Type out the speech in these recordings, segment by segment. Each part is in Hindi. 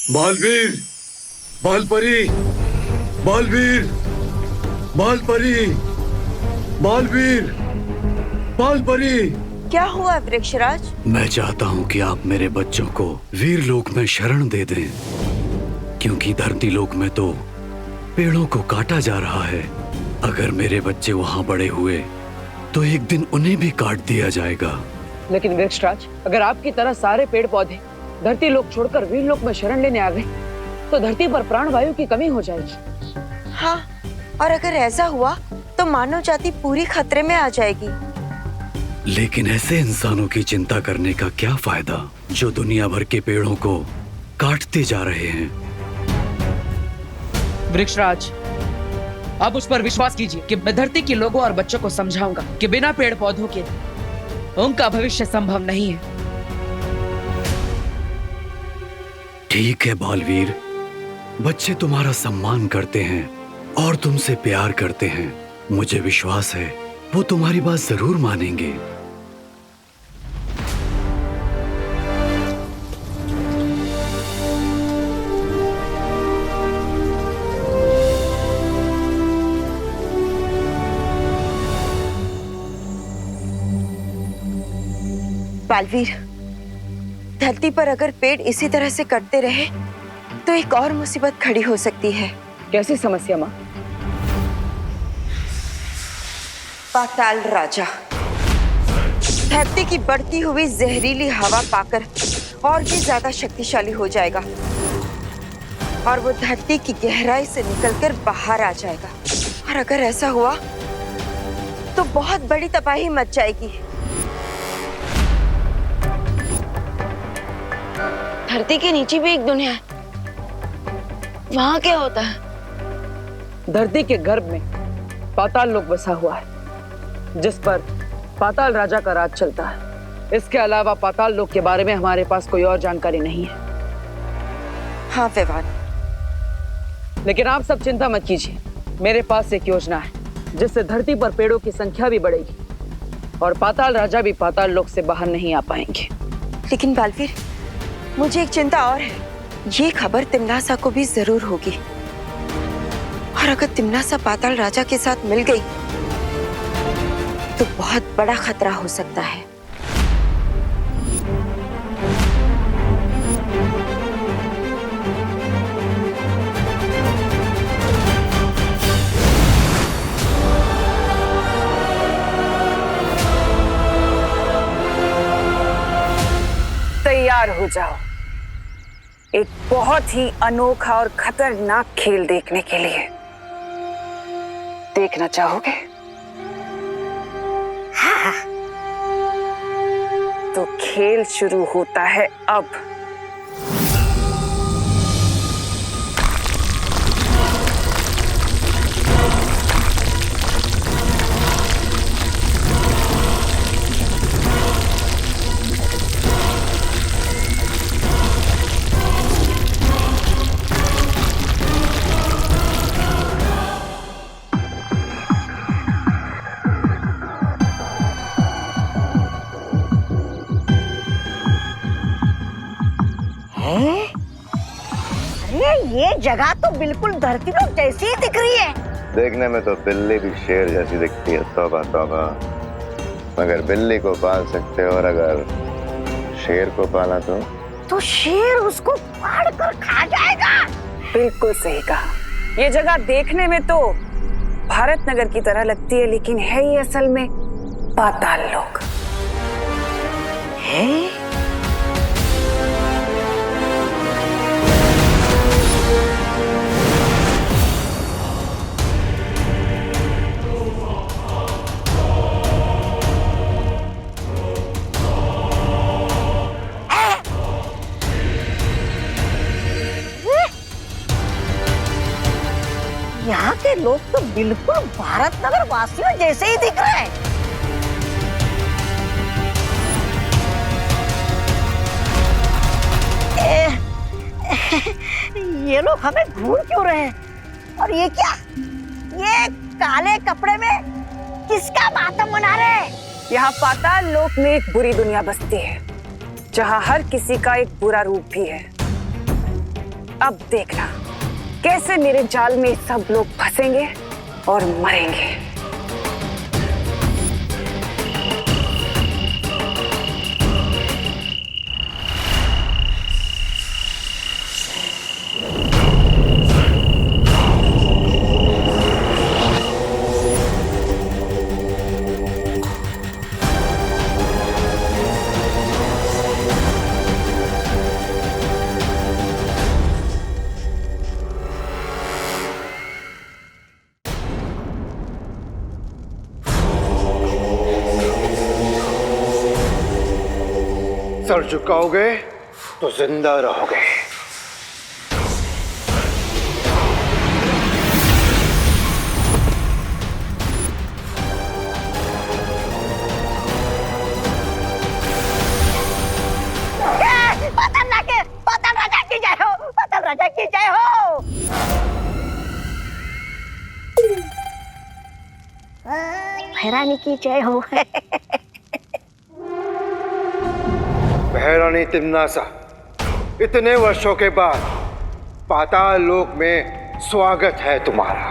बालवीर, बालपरी, बालवीर, बालपरी, बालवीर, बालपरी। क्या हुआ वृक्षराज? मैं चाहता हूँ कि आप मेरे बच्चों को वीरलोक में शरण दे दें, क्योंकि धरती लोक में तो पेड़ों को काटा जा रहा है। अगर मेरे बच्चे वहाँ बड़े हुए तो एक दिन उन्हें भी काट दिया जाएगा। लेकिन वृक्षराज, अगर आपकी तरह सारे पेड़ पौधे धरती लोक छोड़कर वीरलोक में शरण लेने आ गए तो धरती पर प्राणवायु की कमी हो जाएगी। हाँ, और अगर ऐसा हुआ तो मानव जाति पूरी खतरे में आ जाएगी। लेकिन ऐसे इंसानों की चिंता करने का क्या फायदा जो दुनिया भर के पेड़ों को काटते जा रहे हैं। वृक्षराज, आप उस पर विश्वास कीजिए कि मैं धरती के लोगों और बच्चों को समझाऊंगा कि बिना पेड़ पौधों के उनका भविष्य संभव नहीं है। ठीक है बालवीर, बच्चे तुम्हारा सम्मान करते हैं और तुमसे प्यार करते हैं। मुझे विश्वास है वो तुम्हारी बात जरूर मानेंगे। बालवीर, धरती पर अगर पेड़ इसी तरह से कटते रहे तो एक और मुसीबत खड़ी हो सकती है। कैसी समस्या माँ? पाताल राजा धरती की बढ़ती हुई जहरीली हवा पाकर और भी ज्यादा शक्तिशाली हो जाएगा और वो धरती की गहराई से निकलकर बाहर आ जाएगा। और अगर ऐसा हुआ तो बहुत बड़ी तबाही मच जाएगी। धरती के नीचे भी एक दुनिया है, वहां क्या होता है? धरती के गर्भ में पाताल लोक बसा हुआ है, जिस पर पाताल राजा का राज चलता है। इसके अलावा पाताल लोक के बारे में हमारे पास कोई और जानकारी नहीं है। हाँ विवान, लेकिन आप सब चिंता मत कीजिए, मेरे पास एक योजना है जिससे धरती पर पेड़ों की संख्या भी बढ़ेगी और पाताल राजा भी पाताल लोक से बाहर नहीं आ पाएंगे। लेकिन बालवीर, मुझे एक चिंता और है। ये खबर तिमनासा को भी जरूर होगी और अगर तिमनासा पाताल राजा के साथ मिल गई तो बहुत बड़ा खतरा हो सकता है। तैयार हो जाओ एक बहुत ही अनोखा और खतरनाक खेल देखने के लिए। देखना चाहोगे? हाँ, तो खेल शुरू होता है अब। अरे ये जगह तो बिल्कुल धरती लोक जैसी ही दिख रही है। देखने में तो बिल्ली भी शेर जैसी दिखती है। तौबा तौबा, मगर बिल्ली को पाल सकते हो और अगर शेर को पाला तो शेर उसको फाड़ कर खा जाएगा। बिल्कुल सही कहा। ये जगह देखने में तो भारत नगर की तरह लगती है, लेकिन है ये असल में पाताल लोक। है? यहाँ के लोग तो बिल्कुल भारत नगर वासियों जैसे ही दिख रहे हैं। ये लोग हमें घूर क्यों रहे हैं? और ये क्या? ये काले कपड़े में किसका मातम मना रहे हैं? यहाँ पाताल लोक में एक बुरी दुनिया बसती है, जहाँ हर किसी का एक बुरा रूप भी है। अब देखना कैसे मेरे जाल में सब लोग फंसेंगे और मरेंगे। सर झुकाओगे तो जिंदा रहोगे। पाताल राजा की जय हो, पाताल राजा की जय हो। भैरानी की जय हो। महारानी तिम्नासा, इतने वर्षों के बाद पाताल लोक में स्वागत है तुम्हारा।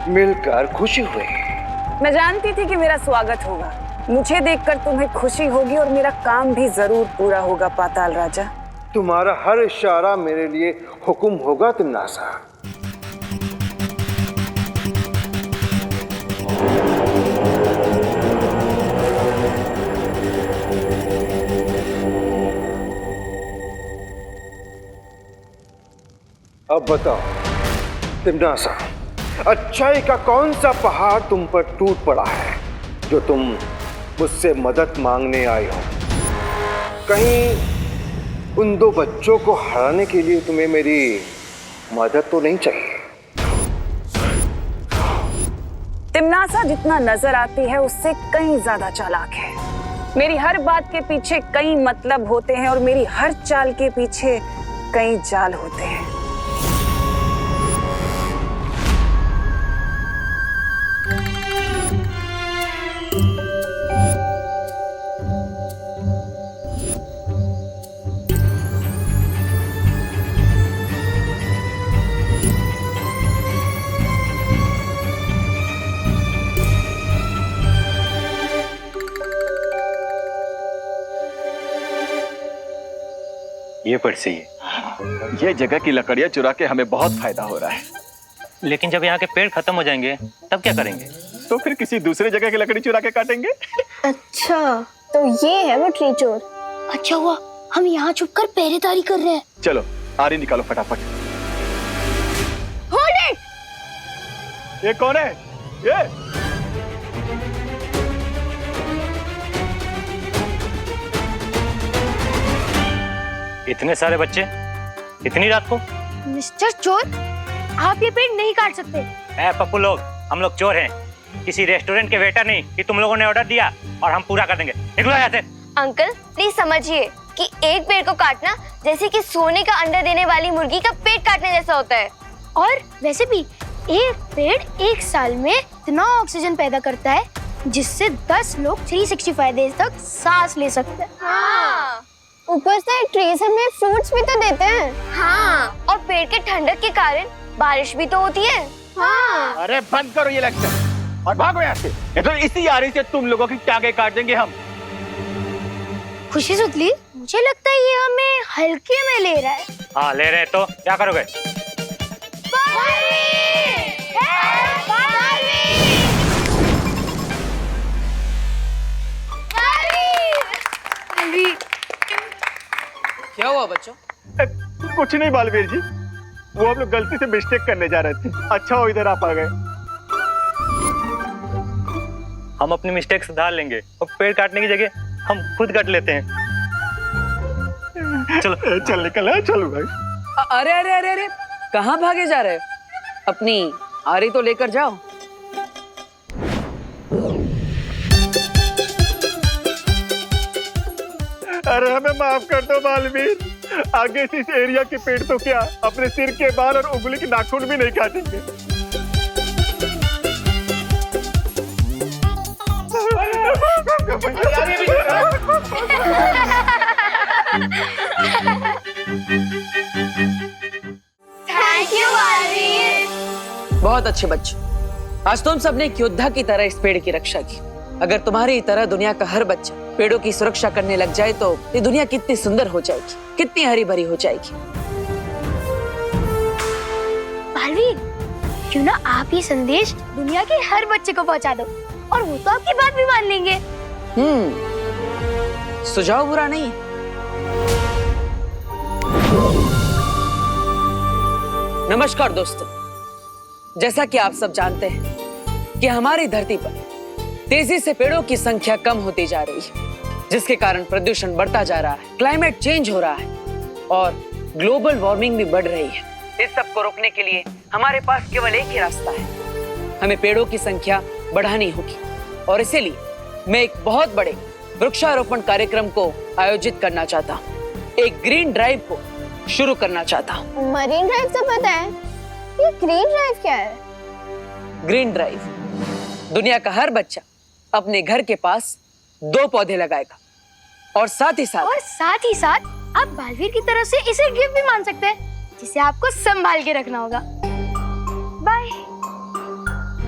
मिलकर खुशी हुई। मैं जानती थी कि मेरा स्वागत होगा। मुझे देखकर तुम्हें खुशी होगी और मेरा काम भी जरूर पूरा होगा पाताल राजा। तुम्हारा हर इशारा मेरे लिए हुक्म होगा तिम्नासा। अब बताओ तिम्नासा, अच्छाई का कौन सा पहाड़ तुम पर टूट पड़ा है जो तुम मुझसे मदद मांगने आई हो? कहीं उन दो बच्चों को हराने के लिए तुम्हें मेरी मदद तो नहीं चाहिए? तिम्नासा जितना नजर आती है उससे कहीं ज्यादा चालाक है। मेरी हर बात के पीछे कई मतलब होते हैं और मेरी हर चाल के पीछे कई जाल होते हैं। ये पर्ची है। ये जगह की लकड़ियां चुरा के हमें बहुत फायदा हो रहा है। लेकिन जब यहाँ के पेड़ खत्म हो जाएंगे तब क्या करेंगे? तो फिर किसी दूसरे जगह की लकड़ी चुरा के काटेंगे। अच्छा, तो ये है वो ट्री चोर। अच्छा हुआ हम यहाँ छुपकर पहरेदारी कर रहे हैं। चलो आरी निकालो फटाफट। Hold it! ये कौन है? ये इतने सारे बच्चे इतनी रात को? मिस्टर चोर, आप ये पेड़ नहीं काट सकते। पप्पू लोग, हम लोग चोर हैं, किसी रेस्टोरेंट के वेटर नहीं कि तुम लोगों ने ऑर्डर दिया और हम पूरा कर देंगे। निकलो यहाँ से। अंकल प्लीज समझिए कि एक पेड़ को काटना जैसे कि सोने का अंडा देने वाली मुर्गी का पेट काटने जैसा होता है। और वैसे भी एक पेड़ एक साल में इतना ऑक्सीजन पैदा करता है जिससे 10 लोग 365 डेज तक सांस ले सकते हैं। हाँ। ऊपर से ट्रीज हमें फ्रूट्स भी तो देते हैं। हाँ। और पेड़ के ठंडक के कारण बारिश भी तो होती है। हाँ। अरे बंद करो ये लेक्चर और भागो यहाँ से। ये तो इसी आरी से तुम लोगों की टांगे काट देंगे हम। खुशी सुतली, मुझे लगता है ये हमें हल्के में ले रहा है। हाँ ले रहे तो क्या करोगे? क्या हुआ बच्चों? कुछ नहीं बालवीर जी, वो हम लोग गलती से मिस्टेक करने जा रहे थे। अच्छा हो इधर आप आ गए। हम अपनी मिस्टेक सुधार लेंगे और पेड़ काटने की जगह हम खुद काट लेते हैं। चलो चल निकल है, चलो भाई। अरे अरे अरे अरे, कहाँ भागे जा रहे हो? अपनी आरी तो लेकर जाओ। अरे हमें माफ कर दो बालवीर, आगे से इस एरिया के पेड़ तो क्या अपने सिर के बाल और उंगली के नाखून भी नहीं काटेंगे। बहुत अच्छे बच्चों, आज तुम सबने एक योद्धा की तरह इस पेड़ की रक्षा की। अगर तुम्हारी तरह दुनिया का हर बच्चा पेड़ों की सुरक्षा करने लग जाए तो ये दुनिया कितनी सुंदर हो जाएगी, कितनी हरी भरी हो जाएगी। बालवीर, क्यों ना आप ये संदेश दुनिया के हर बच्चे को पहुंचा दो और वो तो आपकी बात भी मान लेंगे। सुझाव बुरा नहीं है। नमस्कार दोस्तों, जैसा कि आप सब जानते हैं कि हमारी धरती पर तेजी से पेड़ों की संख्या कम होती जा रही है, जिसके कारण प्रदूषण बढ़ता जा रहा है, क्लाइमेट चेंज हो रहा है और ग्लोबल वार्मिंग भी बढ़ रही है। इस सब को रोकने के लिए हमारे पास केवल एक ही रास्ता है, हमें पेड़ों की संख्या बढ़ानी होगी। और इसीलिए मैं एक बहुत बड़े वृक्षारोपण कार्यक्रम को आयोजित करना चाहता हूँ, एक ग्रीन ड्राइव को शुरू करना चाहता हूँ। मरीन ड्राइव तो पता है, ये ग्रीन ड्राइव क्या है? ग्रीन ड्राइव, दुनिया का हर बच्चा अपने घर के पास 2 पौधे लगाएगा और साथ ही साथ आप बालवीर की तरफ से इसे गिफ्ट भी मान सकते हैं, जिसे आपको संभाल के रखना होगा। बाय।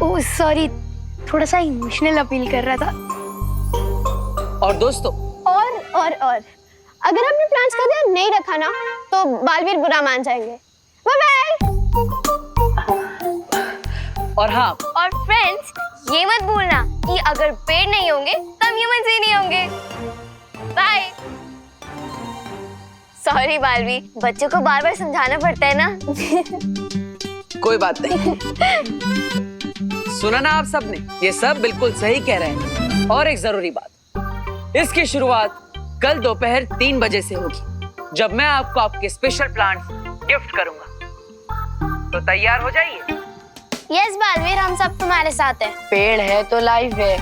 ओह सॉरी, थोड़ा सा इमोशनल अपील कर रहा था। और दोस्तों, और अगर हमने प्लान्स का ध्यान नहीं रखा ना तो बालवीर बुरा मान जाएंगे। Bye bye. और हाँ, और फ्रेंड्स, ये मत भूलना कि अगर पेड़ नहीं होंगे तब ह्यूमंस ही नहीं होंगे। बाय। सॉरी बालवीर, बच्चों को बार बार समझाना पड़ता है ना। कोई बात नहीं। सुना ना आप सबने, ये सब बिल्कुल सही कह रहे हैं। और एक जरूरी बात, इसकी शुरुआत कल दोपहर 3 बजे से होगी, जब मैं आपको आपके स्पेशल प्लांट्स गिफ्ट करूंगा। तो तैयार हो जाइए। यस बालवीर, हम सब तुम्हारे साथ हैं। पेड़ है तो लाइफ है।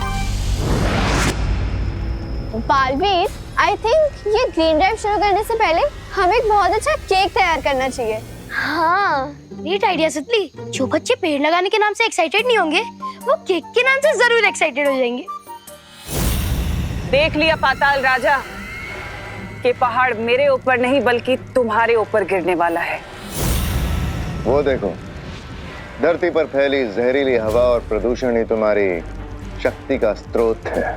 बालवीर, आई थिंक ये ग्रीन ड्राइव शुरू करने से पहले हमें एक बहुत अच्छा केक तैयार करना चाहिए। हाँ, ग्रेट आइडिया सुतली। जो बच्चे पेड़ लगाने के नाम से एक्साइटेड नहीं होंगे, वो केक के नाम से जरूर एक्साइटेड हो जाएंगे। देख लिया पाताल राजा कि पहाड़ मेरे ऊपर नहीं बल्कि तुम्हारे ऊपर गिरने वाला है। वो देखो, धरती पर फैली जहरीली हवा और प्रदूषण ही तुम्हारी शक्ति का स्रोत है।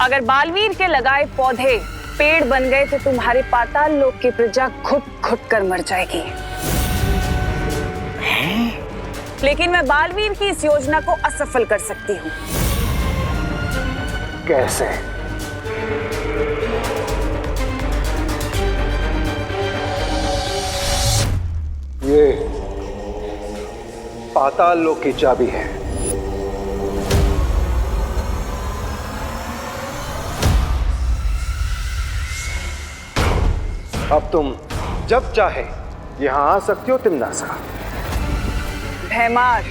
अगर बालवीर के लगाए पौधे पेड़ बन गए तो तुम्हारे पाताल लोक की प्रजा घुट कर मर जाएगी। लेकिन मैं बालवीर की इस योजना को असफल कर सकती हूँ। कैसे? ये पाताल लोक की चाबी है। अब तुम जब चाहे यहां आ सकती हो तिम्नासा। भैमार,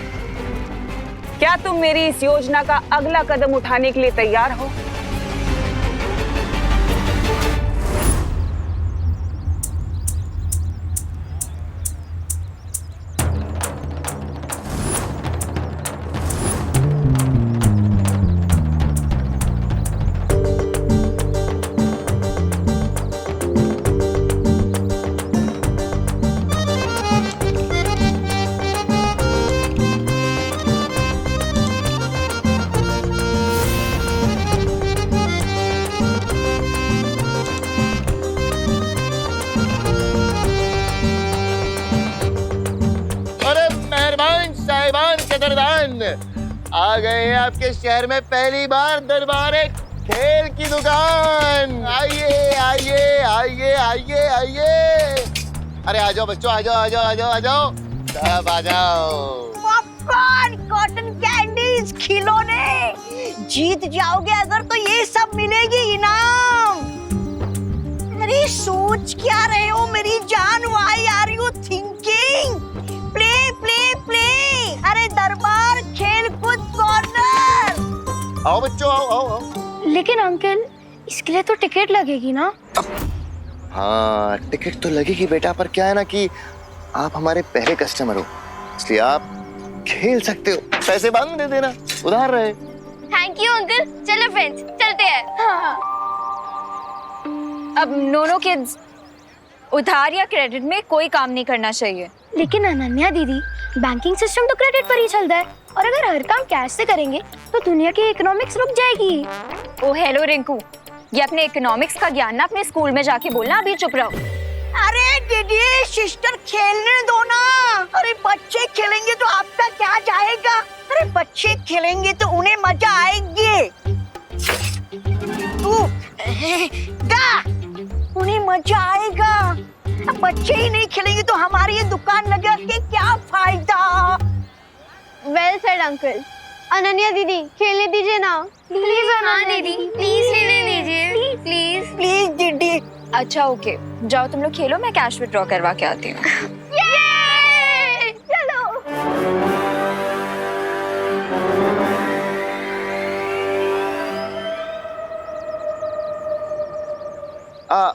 क्या तुम मेरी इस योजना का अगला कदम उठाने के लिए तैयार हो? आ गए हैं आपके शहर में पहली बार दरबारे खेल की दुकान। आइए आइए आइए आइए आइए। अरे आ जाओ बच्चों, आ जाओ आ जाओ आ जाओ आ जाओ, सब आ जाओ। पॉपकॉर्न, कॉटन कैंडीज, खिलौने, जीत जाओगे अगर तो ये सब मिलेगी इनाम। अरे सोच क्या रहे हो मेरी जान? Why are you thinking? Play play play. अरे दरबार खेल कूद कॉर्नर। आओ बच्चों, आओ आओ आओ। लेकिन अंकल, इसके लिए तो टिकट लगेगी ना? हाँ, टिकट तो लगेगी बेटा, पर क्या है ना कि आप हमारे पहले कस्टमर हो, इसलिए आप खेल सकते हो। पैसे बाद में दे देना, उधार रहे। Thank you uncle. चलो फ्रेंड्स, चलते हैं। हाँ। अब नोनो किड्स, उधार या क्रेडिट में कोई काम नहीं करना चाहिए। लेकिन अनन्या दीदी, बैंकिंग सिस्टम तो क्रेडिट पर ही चलता है और अगर हर काम कैश से करेंगे तो दुनिया की इकोनॉमिक्स रुक जाएगी। ओ हेलो रिंकू, ये अपने इकोनॉमिक्स का ज्ञान ना अपने स्कूल में जाके बोलना, अभी चुप रहो। अरे दीदी सिस्टर खेलने दो ना। अरे बच्चे खेलेंगे तो आपका क्या जाएगा? अरे बच्चे खेलेंगे तो उन्हें मजा आएगी। तू उन्हें मजा आएगा। अब बच्चे ही नहीं खेलेंगे तो हमारी ये दुकान लगा के क्या फायदा? Well said uncle. अनन्या दीदी खेलने दीजिए ना प्लीज। अनन्या दीदी प्लीज खेलने दीजिए प्लीज। प्लीज दीदी। अच्छा ओके, जाओ तुम लोग खेलो, मैं कैश विड्रॉ करवा के आती हूँ। चलो।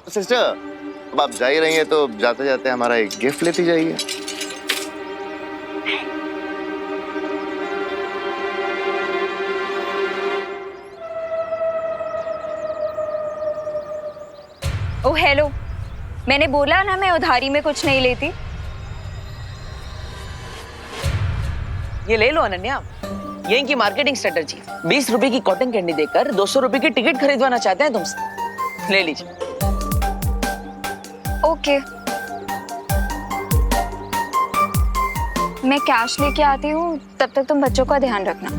सिस्टर, अब आप जा ही रही हैं तो जाते जाते हमारा एक गिफ्ट लेती जाइए। ओ हेलो, मैंने बोला ना मैं उधारी में कुछ नहीं लेती। ये ले लो अनन्या, ये इनकी मार्केटिंग स्ट्रेटजी। 20 रुपए की कॉटन कैंडी देकर 200 रुपए की टिकट खरीदवाना चाहते हैं तुमसे। ले लीजिए। ओके, मैं कैश लेके आती हूँ, तब तक तुम बच्चों का ध्यान रखना।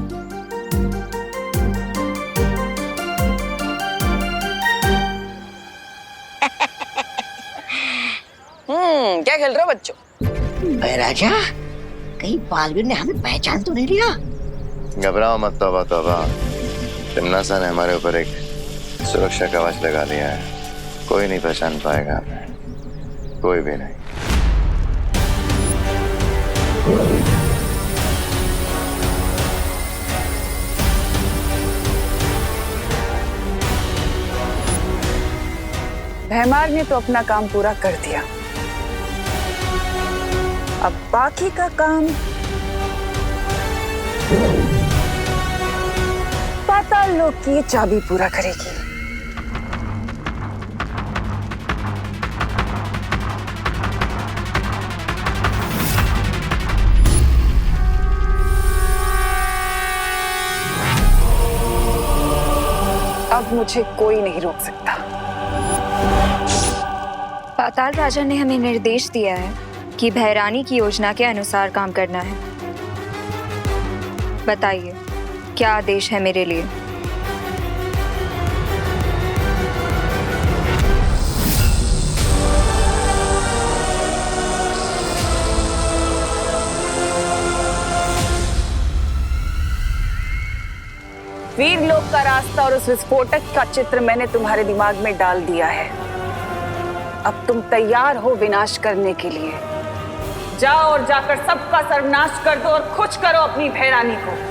क्या खेल रहे हो बच्चों? राजा, कहीं बालवीर ने हमें पहचान तो नहीं लिया? घबराओ मत तौबा तौबा, तिमनासा ने हमारे ऊपर एक सुरक्षा कवच लगा दिया है। कोई नहीं पहचान पाएगा हमें, कोई भी नहीं। भैमार ने तो अपना काम पूरा कर दिया, अब बाकी का काम पाताल लोक की चाबी पूरा करेगी। अब मुझे कोई नहीं रोक सकता। पाताल राजा ने हमें निर्देश दिया है कि भैरानी की योजना के अनुसार काम करना है। बताइए, क्या आदेश है मेरे लिए? वीरलोक का रास्ता और उस विस्फोटक का चित्र मैंने तुम्हारे दिमाग में डाल दिया है। अब तुम तैयार हो विनाश करने के लिए। जाओ और जाकर सबका सर्वनाश कर दो और खुश करो अपनी भैरानी को।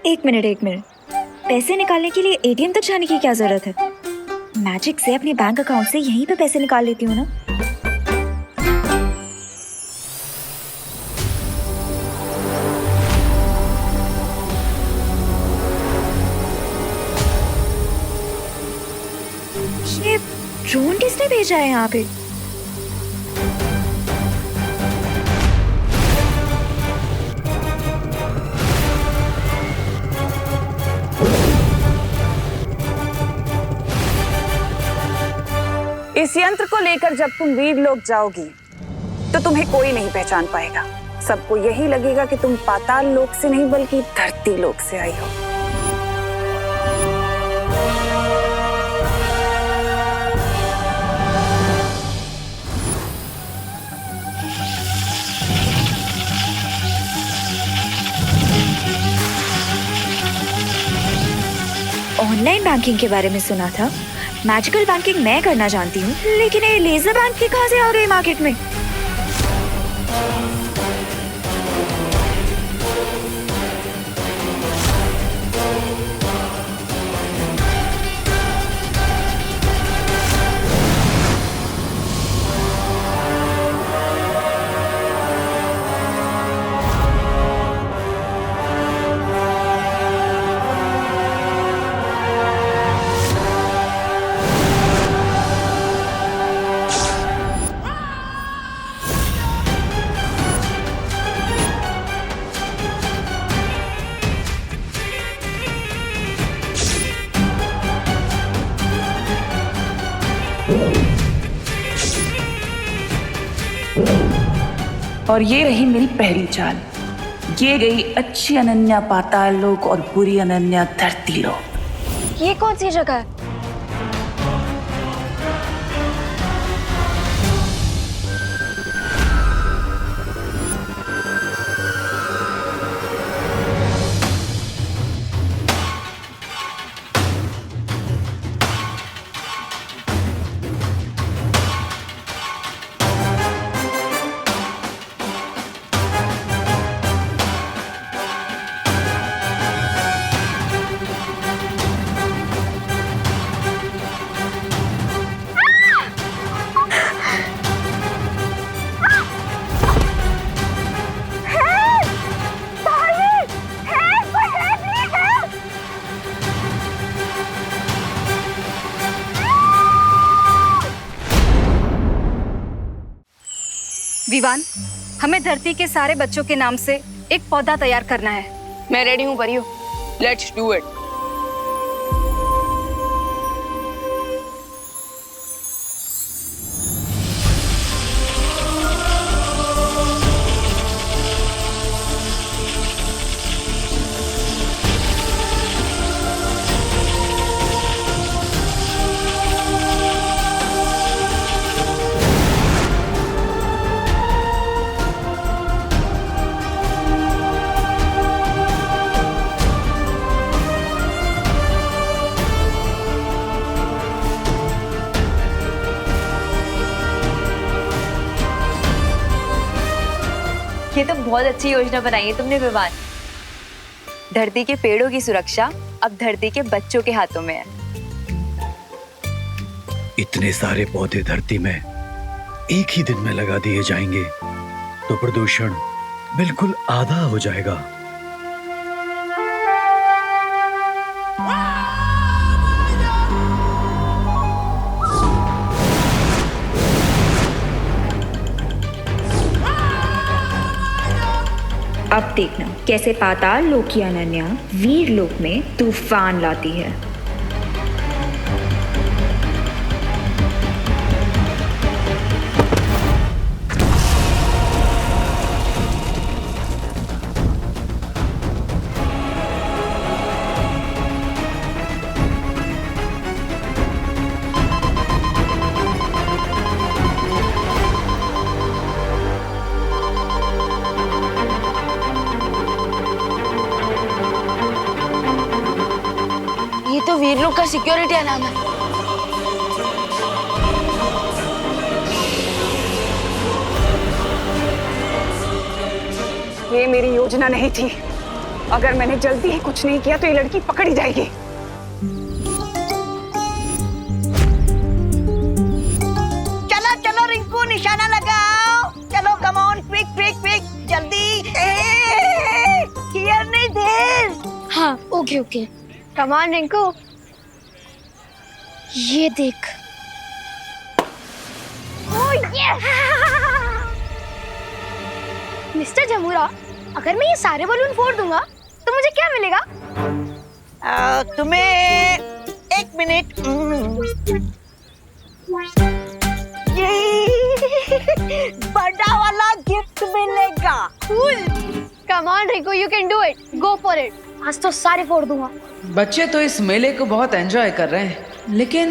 एक मिनट, पैसे निकालने के लिए एटीएम तक जाने की क्या जरूरत है? मैजिक से अपने बैंक अकाउंट से यहीं पे पैसे निकाल लेती हूँ ना। ये ड्रोन किसने भेजा है यहाँ पे? इस यंत्र को लेकर जब तुम वीरलोक जाओगी तो तुम्हें कोई नहीं पहचान पाएगा। सबको यही लगेगा कि तुम पाताल लोक से नहीं बल्कि धरती लोक से आई हो। ऑनलाइन बैंकिंग के बारे में सुना था, मैजिकल बैंकिंग मैं करना जानती हूँ, लेकिन ये लेजर बैंक के कहाँ से आ गए मार्केट में? और ये रही मेरी पहली चाल। ये गई अच्छी अनन्या पाताल लोक और बुरी अनन्या धरती लोक। ये कौन सी जगह है? विवान, हमें धरती के सारे बच्चों के नाम से एक पौधा तैयार करना है। मैं रेडी हूँ परियो, लेट्स डू इट। ये तो बहुत अच्छी योजना बनाई है तुमने विवान। धरती के पेड़ों की सुरक्षा अब धरती के बच्चों के हाथों में है। इतने सारे पौधे धरती में एक ही दिन में लगा दिए जाएंगे तो प्रदूषण बिल्कुल आधा हो जाएगा। अब देखना कैसे पाताल लोक की अनन्या वीर लोक में तूफान लाती है। ये तो वीर लोग का सिक्योरिटी अलार्म है। ये मेरी योजना नहीं थी। अगर मैंने जल्दी ही कुछ नहीं किया तो ये लड़की पकड़ी जाएगी। चलो चलो रिंकू, निशाना लगाओ। चलो come on, quick quick quick, जल्दी। हियर नहीं देर। हाँ ओके ओके, कमान रिंकू। ये देख। Oh yes. मिस्टर जमूरा, अगर मैं ये सारे बलून फोड़ दूंगा तो मुझे क्या मिलेगा? तुम्हें 1 मिनट। ये बड़ा वाला गिफ्ट मिलेगा। Come on Rinku, you can do it. Go for it. आज तो सारे फोड़ दूंगा। बच्चे तो इस मेले को बहुत एंजॉय कर रहे हैं, लेकिन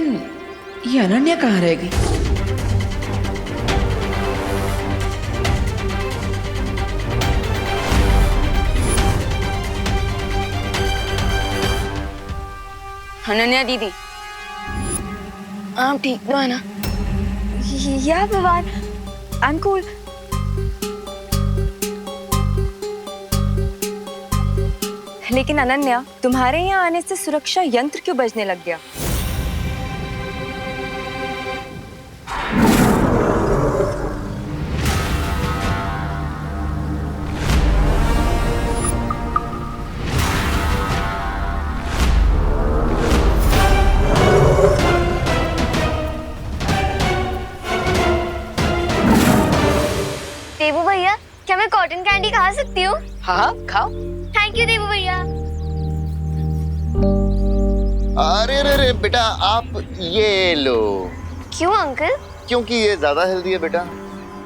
ये अनन्या कहाँ रहेगी? अनन्या दीदी, आप ठीक तो है ना? या भगवान, आई एम कूल। लेकिन अनन्या, तुम्हारे यहाँ आने से सुरक्षा यंत्र क्यों बजने लग गया? देवू भैया, क्या मैं कॉटन कैंडी खा सकती हूँ? हाँ, खाओ। थैंक यू देवू भैया। अरे रे रे बेटा, आप ये लो। क्यों अंकल? क्योंकि ये ज्यादा हेल्दी है बेटा।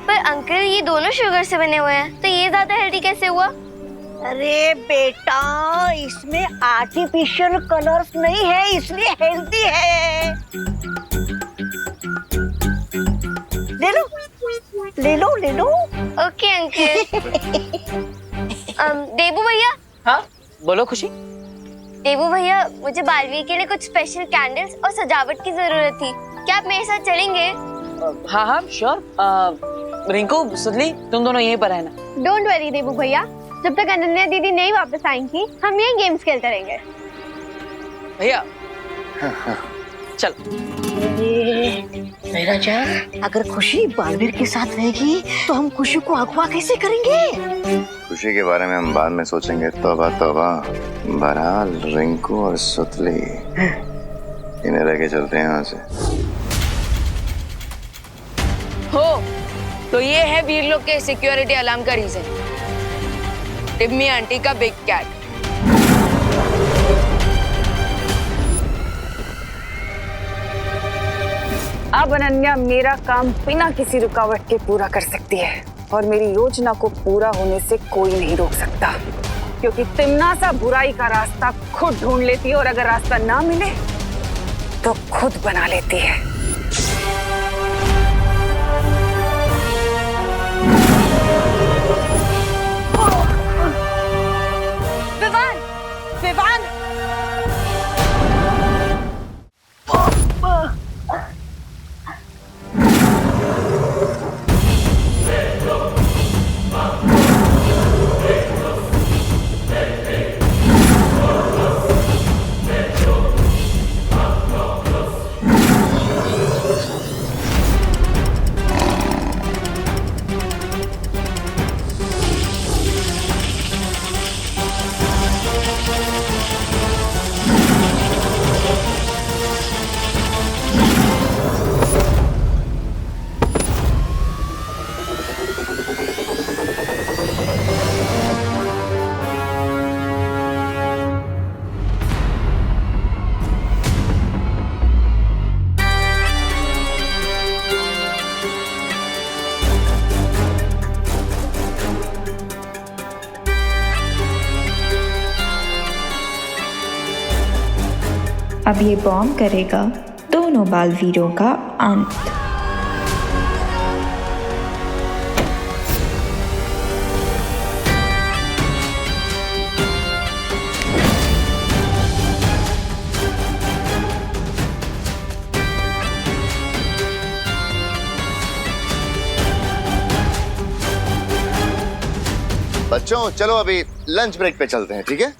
पर अंकल, ये दोनों शुगर से बने हुए हैं, तो ये ज्यादा हेल्दी कैसे हुआ? अरे बेटा, इसमें आर्टिफिशियल कलर्स नहीं है, इसलिए हेल्दी है। ले लो, ले लो, ले लो। Okay uncle. देवू भैया। हाँ, बोलो खुशी। देवू भैया, मुझे बालवीर के लिए कुछ स्पेशल कैंडल्स और सजावट की जरूरत थी। क्या आप मेरे साथ चलेंगे? हाँ हाँ श्योर। रिंकू, सुधली, तुम दोनों यहीं पर रहना। डोंट वरी देवू भैया, जब तक अनन्या दीदी नहीं वापस आएंगी, हम यही गेम्स खेलते रहेंगे। भैया चल। मेरा जान, अगर खुशी बालवीर के साथ रहेगी तो हम खुशी को अगवा कैसे करेंगे? खुशी के बारे में हम बाद में सोचेंगे। तौबा तौबा। बहरहाल रिंकू और सुतली इन्हें लेके चलते हैं यहाँ से। हो तो ये है वीरलोक के सिक्योरिटी अलार्म का रीजन। टिम्मी आंटी का बिग कैट। अब अनन्या मेरा काम बिना किसी रुकावट के पूरा कर सकती है और मेरी योजना को पूरा होने से कोई नहीं रोक सकता, क्योंकि तिम्नासा बुराई का रास्ता खुद ढूंढ लेती है और अगर रास्ता ना मिले तो खुद बना लेती है। विवान, विवान। अब ये बॉम्ब करेगा दोनों बालवीरों का अंत। बच्चों चलो अभी लंच ब्रेक पे चलते हैं, ठीक है?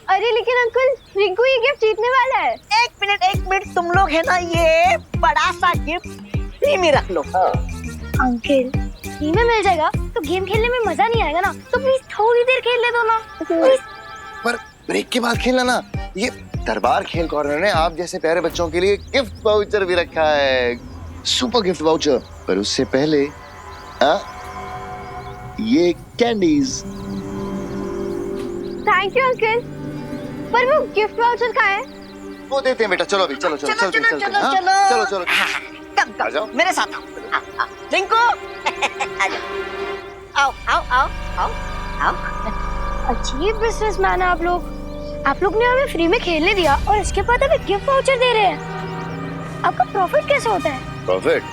अरे लेकिन अंकल, रिंकू ये गिफ्ट जीतने वाला है। एक मिनट, तुम लोग है ना, ये बड़ा सा गिफ्ट फ्री में रख लो। अंकल, फ्री में मिल जाएगा तो गेम खेलने में मजा नहीं आएगा ना, तो प्लीज थोड़ी देर खेल ले दो ना। पर ब्रेक के बाद खेलना ना। ये दरबार खेल कॉर्नर ने आप जैसे प्यारे बच्चों के लिए गिफ्ट वाउचर भी रखा है, सुपर गिफ्ट वाउचर। पर उससे पहले ये कैंडीज। थैंक यू अंकल, पर वो गिफ्ट वाउचर कहाँ है? वो देते हैं बेटा। चलो अभी चलो चलो चलते हैं, चलते हैं। हाँ? चलो चलो कम आ जाओ मेरे साथ आओ। रिंकू आ जाओ। आओ आओ आओ आओ आओ। अजीब बिजनेसमैन है आप लोग। आप लोग ने हमें फ्री में खेलने दिया और इसके बाद हमें गिफ्ट वाउचर दे रहे हैं। आपका प्रॉफिट कैसे होता है? प्रॉफिट?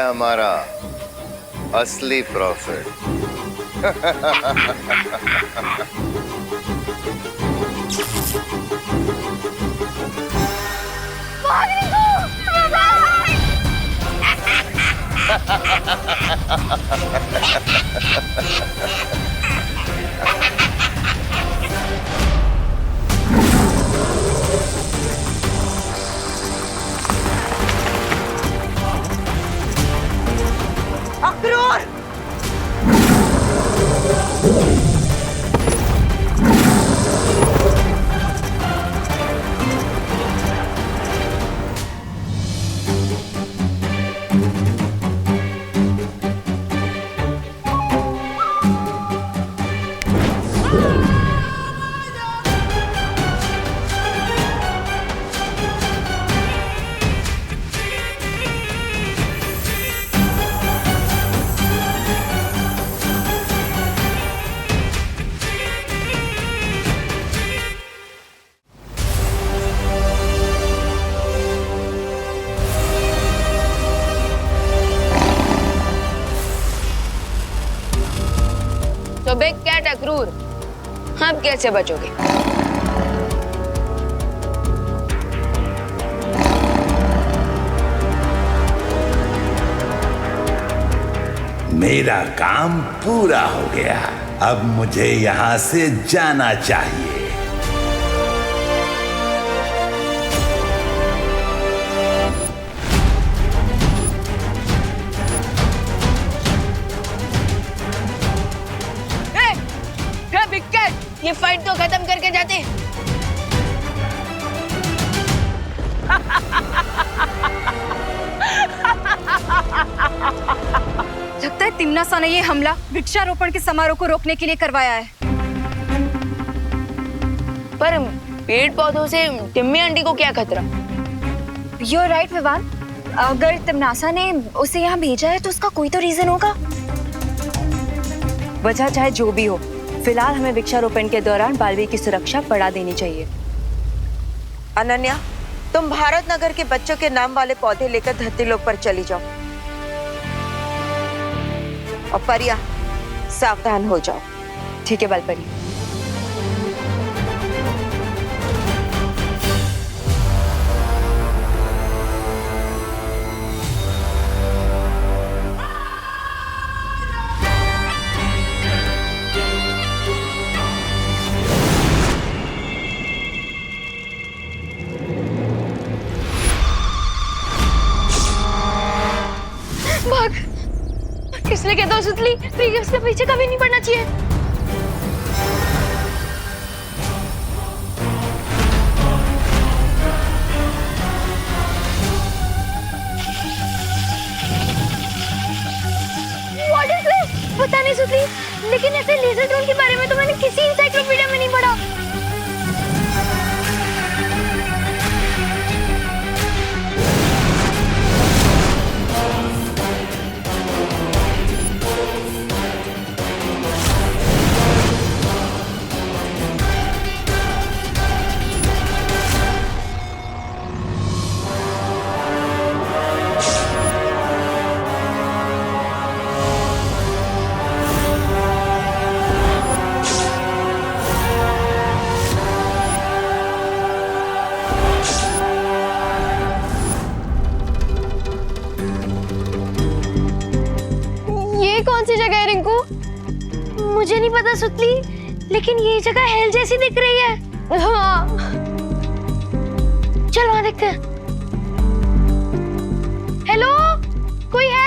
हमारा असली प्रॉफिट। अक्रूर! तो बिग कैट अक्रूर, आप कैसे बचोगे? मेरा काम पूरा हो गया, अब मुझे यहाँ से जाना चाहिए। बिग कैट, ये फाइट तो खत्म करके जाते। लगता है तिम्नासा ने ये हमला वृक्षारोपण के समारोह को रोकने के लिए करवाया है। पर पेड़ पौधों से टिम्मी आंटी को क्या खतरा? You're right, Vivaan. अगर तिम्नासा ने उसे यहाँ भेजा है तो उसका कोई तो रीजन होगा। वजह चाहे जो भी हो, फिलहाल हमें वृक्षारोपण के दौरान बालवीर की सुरक्षा बढ़ा देनी चाहिए। अनन्या, तुम भारत नगर के बच्चों के नाम वाले पौधे लेकर धरती लोक पर चली जाओ। और परिया, सावधान हो जाओ। ठीक है बालपरी। इसलिए कहता हूँ सुतली, उसके पीछे कभी नहीं पड़ना चाहिए। What is this? पता नहीं सुतली, लेकिन ऐसे लेजर ड्रोन के बारे में तो मैंने किसी इंसाइक्लोपीडिया में नहीं पढ़ा। कौन सी जगह है रिंकू? मुझे नहीं पता सुतली, लेकिन ये जगह हेल जैसी दिख रही है। हाँ, चल वहां देखते हैं। हेलो, कोई है?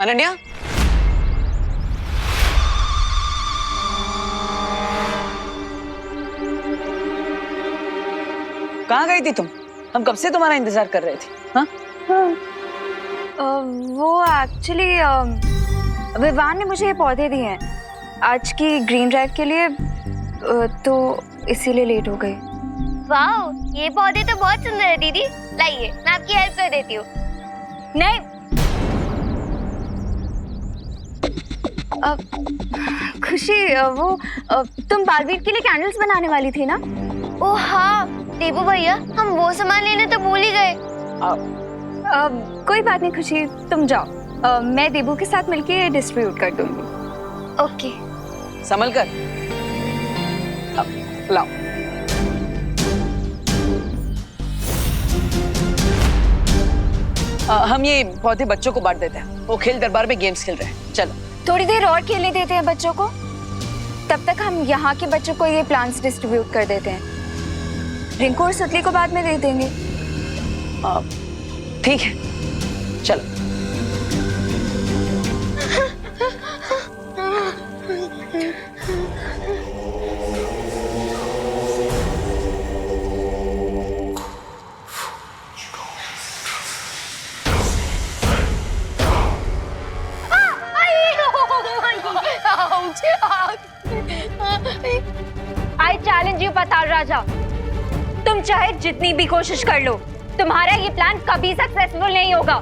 अनन्या, कहाँ गई थी तुम? हम कब से तुम्हारा इंतजार कर रहे थे। हाँ? वो एक्चुअली विवान ने मुझे ये पौधे दिए हैं आज की ग्रीन ड्राइव के लिए, तो इसीलिए लेट हो गई। वाओ, ये पौधे तो बहुत सुंदर है दीदी। लाइए, मैं आपकी हेल्प कर देती हूँ। नहीं, खुशी, वो तुम बालवीर के लिए कैंडल्स बनाने वाली थी ना? ओह हाँ देबू भैया, हम वो सामान लेने तो भूल ही गए। कोई बात नहीं खुशी, तुम जाओ, मैं देबू के साथ मिलके डिस्ट्रीब्यूट कर दूंगी। ओके। संभल कर लाओ। हम ये पौधे बच्चों को बांट देते हैं, वो खेल दरबार में गेम्स खेल रहे हैं। चलो थोड़ी देर और खेलने देते हैं बच्चों को, तब तक हम यहाँ के बच्चों को ये प्लांट्स डिस्ट्रीब्यूट कर देते हैं। रिंकू और सुतली को बाद में दे देंगे। ठीक है, चलो। I challenge you, पाताल राजा। तुम चाहे जितनी भी कोशिश कर लो, तुम्हारा ये प्लान कभी सक्सेसफुल नहीं होगा,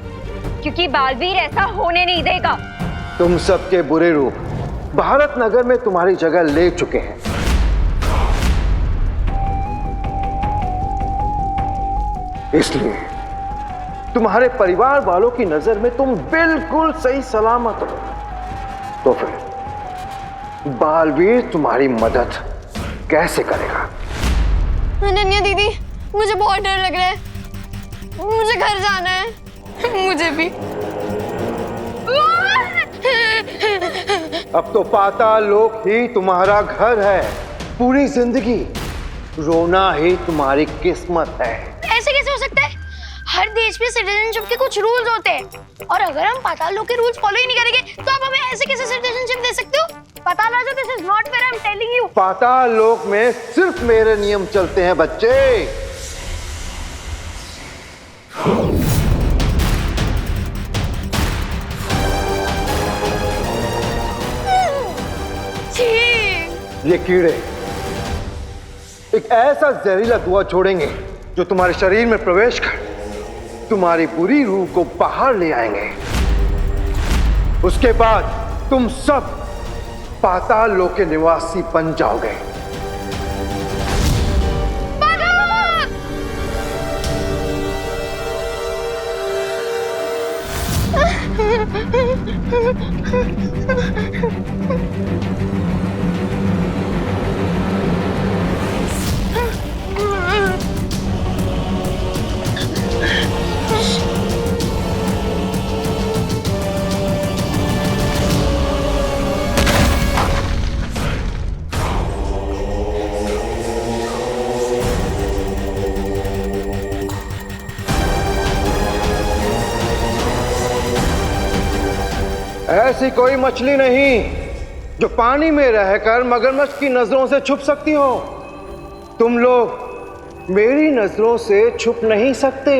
क्योंकि बालवीर ऐसा होने नहीं देगा। तुम सबके बुरे रूप भारत नगर में तुम्हारी जगह ले चुके हैं। इसलिए तुम्हारे परिवार वालों की नजर में तुम बिल्कुल सही सलामत हो। तो फिर बालवीर तुम्हारी मदद कैसे करेगा? अनन्या दीदी, मुझे बहुत डर लग रहा है। मुझे घर जाना है। मुझे भी। अब तो पाताल लोक ही तुम्हारा घर है। पूरी जिंदगी रोना ही तुम्हारी किस्मत है। ऐसे कैसे हो सकता है? हर देश में सिटीजनशिप के कुछ रूल्स होते हैं, और अगर हम पाताल लोक के रूल्स फॉलो ही नहीं करेंगे तो आप हमें ऐसे कैसे सिटीजनशिप दे सकते हो? पाताल राजा, this is not fair, I am telling you. Paatal Lok में सिर्फ मेरे नियम चलते हैं बच्चे। ये कीड़े एक ऐसा जहरीला धुआं छोड़ेंगे जो तुम्हारे शरीर में प्रवेश कर तुम्हारी बुरी रूह को बाहर ले आएंगे। उसके बाद तुम सब पाताल लोक के निवासी बन जाओगे। ऐसी कोई मछली नहीं जो पानी में रहकर मगरमच्छ की नजरों से छुप सकती हो। तुम लोग मेरी नजरों से छुप नहीं सकते।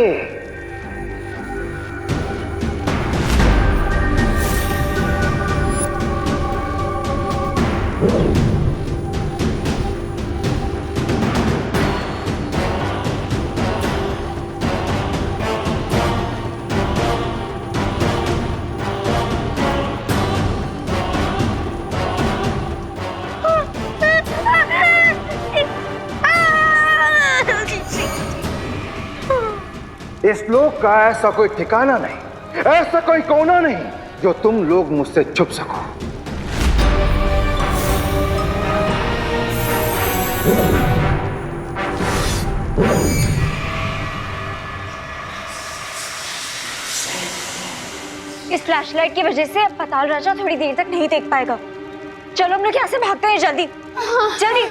इस लोक का ऐसा कोई ठिकाना नहीं, ऐसा कोई कोना नहीं जो तुम लोग मुझसे छुप सको। इस फ्लैशलाइट की वजह से अब पाताल राजा थोड़ी देर तक नहीं देख पाएगा। चलो हम लोग यहाँ से भागते हैं, जल्दी जल्दी।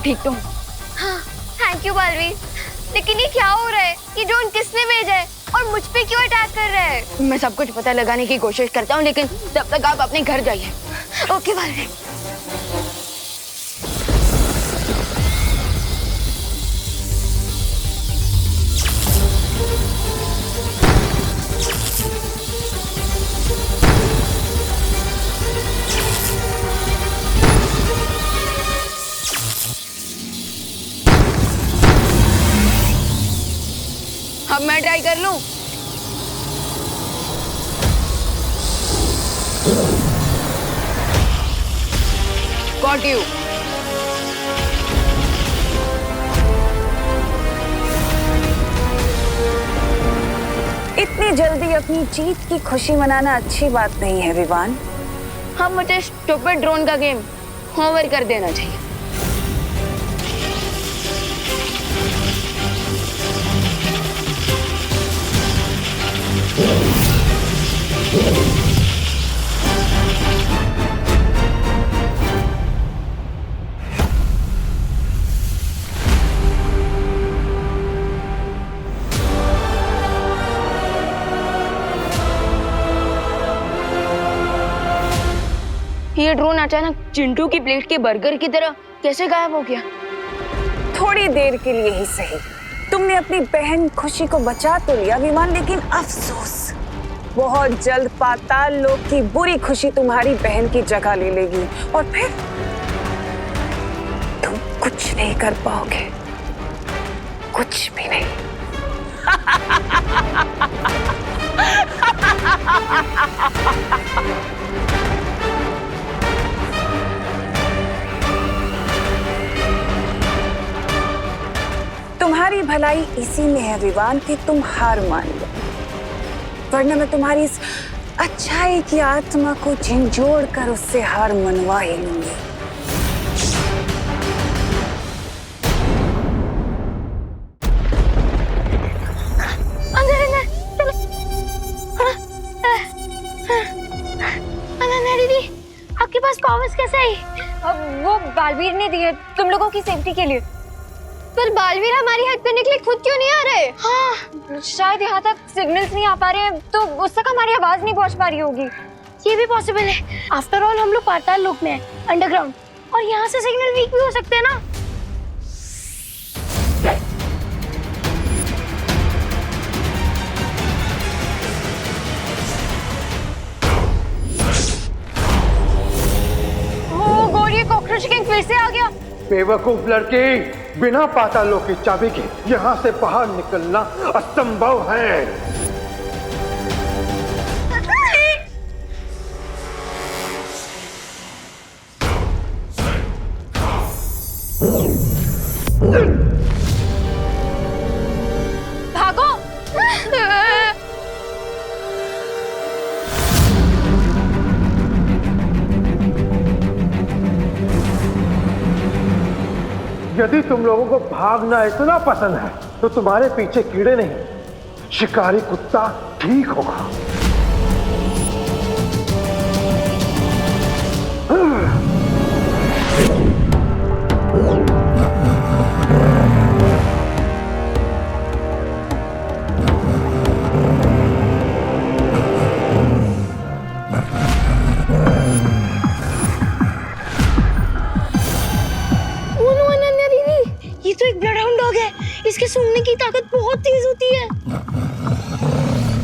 ठीक तो हूँ। हाँ, थैंक यू बालवीर। लेकिन ये क्या हो रहा है? ये ड्रोन किसने भेजा है और मुझ पे क्यों अटैक कर रहा है? मैं सब कुछ पता लगाने की कोशिश करता हूँ, लेकिन तब तक आप अपने घर जाइए। ओके बालवीर। अब मैं ट्राई कर लूं। Got you. इतनी जल्दी अपनी जीत की खुशी मनाना अच्छी बात नहीं है विवान। हाँ, मुझे स्टूपिड ड्रोन का गेम ओवर कर देना चाहिए। ये ड्रोन अचानक चिंटू की प्लेट के बर्गर की तरह कैसे गायब हो गया? थोड़ी देर के लिए ही सही तुमने अपनी बहन खुशी को बचा तो लिया विमान, लेकिन अफसोस बहुत जल्द पाताल लोक की बुरी खुशी तुम्हारी बहन की जगह ले लेगी और फिर तुम कुछ नहीं कर पाओगे, कुछ भी नहीं। तुम्हारी भलाई इसी में है विवान कि तुम हार मान लो, वरना मैं तुम्हारी इस अच्छाई की आत्मा को झिंझोड़ कर उससे हार मनवा ही लूंगी। दीदी, आपके पास पावर्स कैसे आई? वो बालवीर ने दिए तुम लोगों की सेफ्टी के लिए। पर बालवीर हमारी हेल्प करने के लिए खुद क्यों नहीं आ रहे? हाँ, शायद यहाँ तक सिग्नल्स नहीं आ पा रहे हैं, तो उस तक हमारी आवाज नहीं पहुँच पा रही होगी। ये भी पॉसिबल है। आफ्टर ऑल हम लोग पाताल लोक में हैं, अंडरग्राउंड, और यहाँ से सिग्नल वीक भी हो सकते हैं ना। ओ गॉड, ये कॉकरोच किंग फिर से आ गया। बेवकूफ लड़की, बिना पाताल लोक की चाबी के यहाँ से बाहर निकलना असंभव है। भागो! यदि तुम लोगों को भागना इतना पसंद है तो तुम्हारे पीछे कीड़े नहीं, शिकारी कुत्ता ठीक होगा। ये तो एक ब्लडहाउंड डॉग है। इसके सूंघने की ताकत बहुत तेज होती है।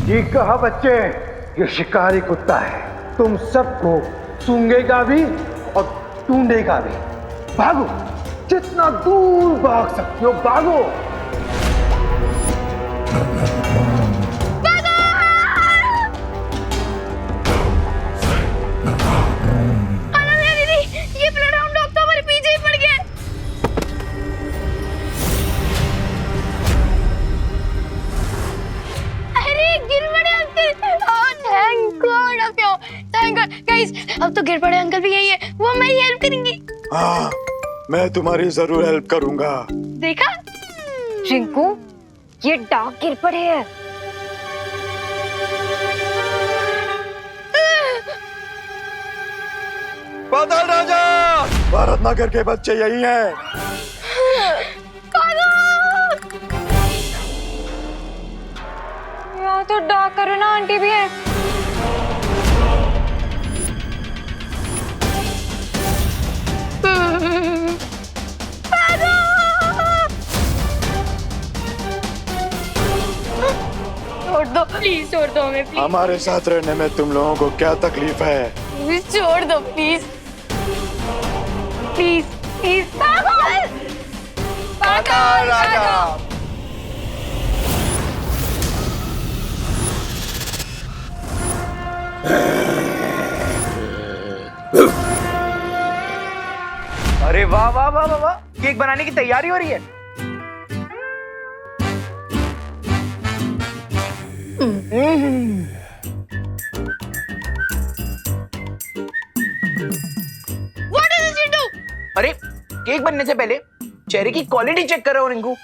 ठीक कहा बच्चे, ये शिकारी कुत्ता है, तुम सबको सूंघेगा भी और ढूंढेगा भी। भागो, जितना दूर भाग सकते हो भागो। ये ब्लडहाउंड डॉग तो हमारे पीछे ही पड़ गया। अब तो गिर पड़े अंकल भी यही है, वो हमारी हेल्प करेंगे। हाँ, मैं तुम्हारी जरूर हेल्प करूंगा। देखा रिंकू, ये डॉग गिर पड़े है। पाताल राजा, भारत नगर के बच्चे यही हैं। तो डार्क करुणा आंटी भी है। छोड़ दो प्लीज, छोड़ दो हमें प्लीज। हमारे साथ रहने में तुम लोगों को क्या तकलीफ है? प्लीज छोड़ दो प्लीज प्लीज प्लीज। पागल पागल राजा। अरे वाह वाह वाह वाह वाह, केक बनाने की तैयारी हो रही है। What is this you do? अरे केक बनने से पहले चेरी की क्वालिटी चेक कर रहा हूँ रिंकू।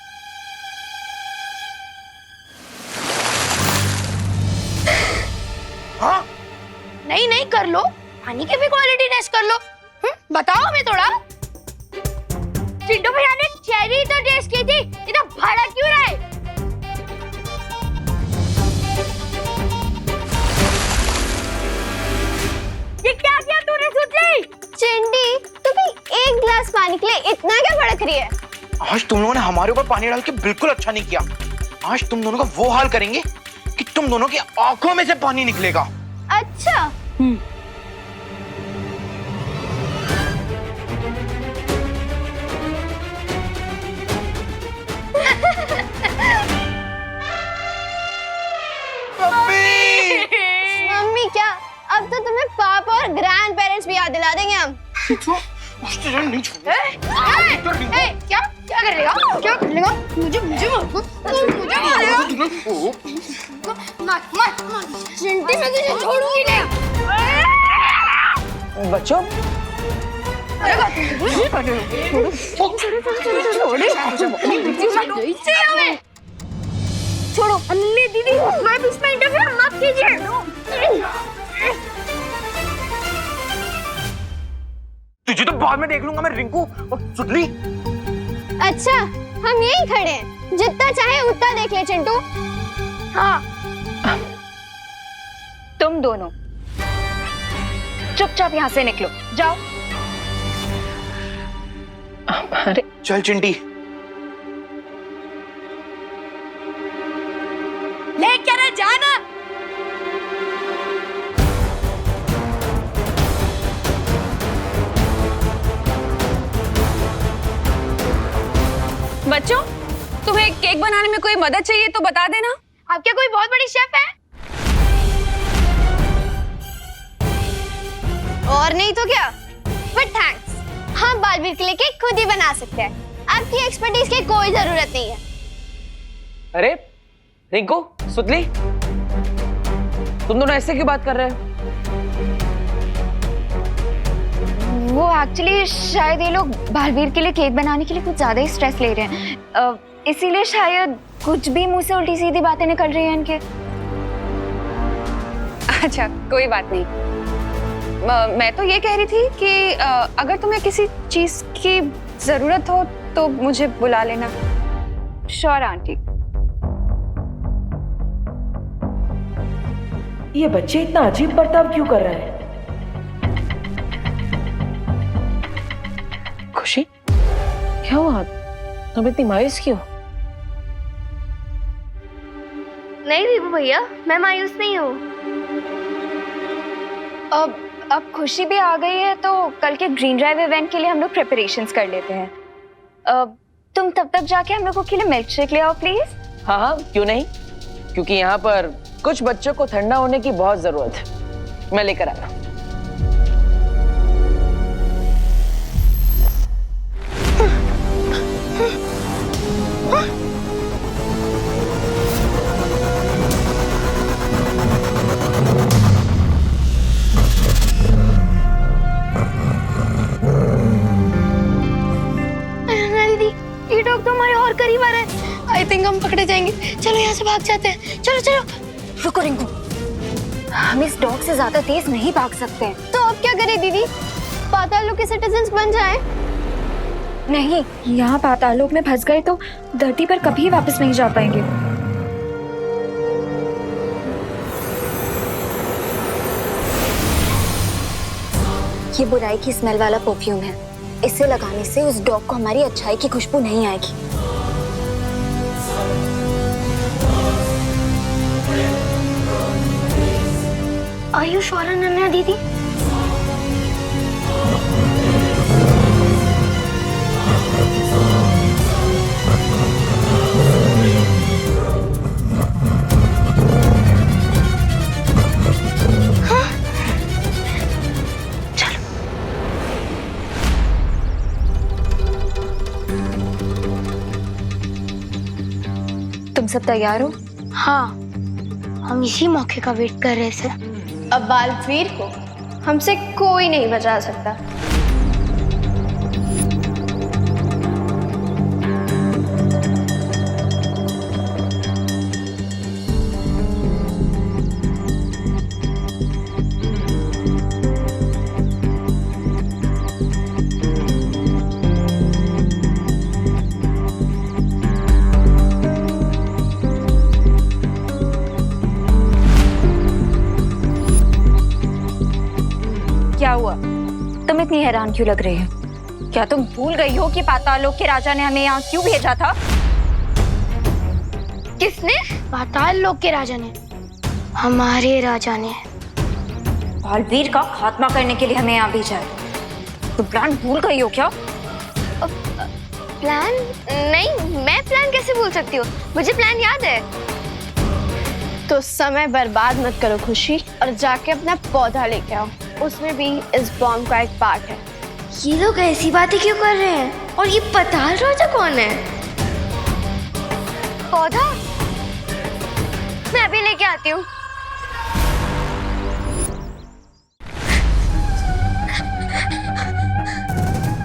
हाँ नहीं नहीं कर लो, पानी की भी क्वालिटी टेस्ट कर लो। बताओ हमें थोड़ा। चिंटू भैया ने चेरी तो टेस्ट की थी, इतना भाड़ा क्यों रहा है? ये क्या किया तूने सुतली? चिंटी, तुम्हें एक गिलास पानी के लिए इतना क्या भड़क रही है? आज तुम लोगों ने हमारे ऊपर पानी डाल के बिल्कुल अच्छा नहीं किया। आज तुम दोनों का वो हाल करेंगे कि तुम दोनों की आंखों में से पानी निकलेगा। अच्छा। मम्मी क्या? अब तो तुम्हें पापा और ग्रैंड पेरेंट्स भी याद दिला देंगे हम। क्या क्या करेगा? क्या करेगा? मुझे मुझे मुझे मारेगा। चिंटी मैं तुझे छोड़ूंगी नहीं। बच्चों छोड़ो अन्नी दीदी, मैं भी इसमें इंटरफेयर मत कीजिए। तुझे तो बाद में देख लूंगा मैं रिंकू और सुतली। अच्छा हम यहीं खड़े हैं, जितना चाहे उतना देख ले चिंटू। हाँ तुम दोनों चुपचाप यहाँ से निकलो, जाओ। अरे चल चिंटी। ले क्या ना जाना। बच्चों, तुम्हें केक बनाने में कोई मदद चाहिए तो बता देना। आप क्या कोई बहुत बड़ी शेफ है? और नहीं तो क्या? बट थैंक्स, हम बालवीर के लिए केक खुद ही बना सकते हैं। आपकी एक्सपर्टीज की कोई जरूरत नहीं है। अरे रिंकू, सुतली, तुम दोनों ऐसे क्यों बात कर रहे हो? वो एक्चुअली शायद ये लोग बालवीर के लिए केक बनाने के लिए कुछ ज्यादा ही स्ट्रेस ले रहे हैं, इसीलिए शायद कुछ भी मुंह से उल्टी सीधी बातें निकल रही हैं इनके। अच्छा कोई बात नहीं। मैं तो ये कह रही थी कि अगर तुम्हें किसी चीज की जरूरत हो तो मुझे बुला लेना। Sure aunty. ये बच्चे इतना अजीब बर्ताव क्यों कर रहे हैं? खुशी, क्या हुआ? तुम इतनी मायूस क्यों? नहीं विभू भैया, मैं मायूस नहीं हूँ। अब खुशी भी आ गई है तो कल के ग्रीन ड्राइव इवेंट के लिए हम लोग प्रिपरेशंस कर लेते हैं। तुम तब तक जाके हम लोगों के लिए मिल्क शेक ले आओ प्लीज। हाँ हाँ क्यों नहीं, क्योंकि यहाँ पर कुछ बच्चों को ठंडा होने की बहुत जरूरत है। मैं लेकर आया। ये डॉग तो हमारे और करीब आ रहा है। आई थिंक हम पकड़े जाएंगे। चलो यहाँ से भाग जाते हैं। चलो चलो। रुको रिंकू, हम इस डॉग से ज्यादा तेज नहीं भाग सकते। तो अब क्या करें दीदी? पाताल लोक के सिटीजन्स बन जाएं? नहीं, यहाँ पाताल लोक में फंस गए तो धरती पर कभी वापस नहीं जा पाएंगे। ये बुराई की स्मेल वाला परफ्यूम है। इसे लगाने से उस डॉग को हमारी अच्छाई की खुशबू नहीं आएगी। Are you sure, अनन्या दीदी? हाँ? चलो। तुम सब तैयार हो? हाँ, हम इसी मौके का वेट कर रहे थे। अब बालवीर को हमसे कोई नहीं बचा सकता। क्या हुआ? तुम इतनी हैरान क्यों लग रही हो? क्या तुम भूल गई हो कि पाताल लोक के राजा ने हमें यहाँ क्यों भेजा था? किसने? पाताल लोक के राजा ने, हमारे राजा ने। बालवीर का खात्मा करने के लिए हमें यहाँ भेजा है। तुम प्लान भूल गई हो क्या? प्लान? नहीं, मैं प्लान कैसे भूल सकती हूँ? मुझे प्लान याद है। तो समय बर्बाद मत करो खुशी, और जाके अपना पौधा लेके आओ। उसमें भी इस बॉम्ब का एक पार्ट है। ये लोग ऐसी बातें क्यों कर रहे हैं? और ये पाताल राजा कौन है? पौधा? मैं अभी लेके आती हूँ।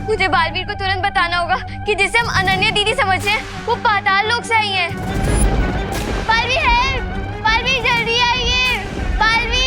मुझे बालवीर को तुरंत बताना होगा कि जिसे हम अनन्या दीदी समझते हैं वो पाताल लोक से आई है। बालवीर है, बालवीर जल्दी आइए, बालवीर।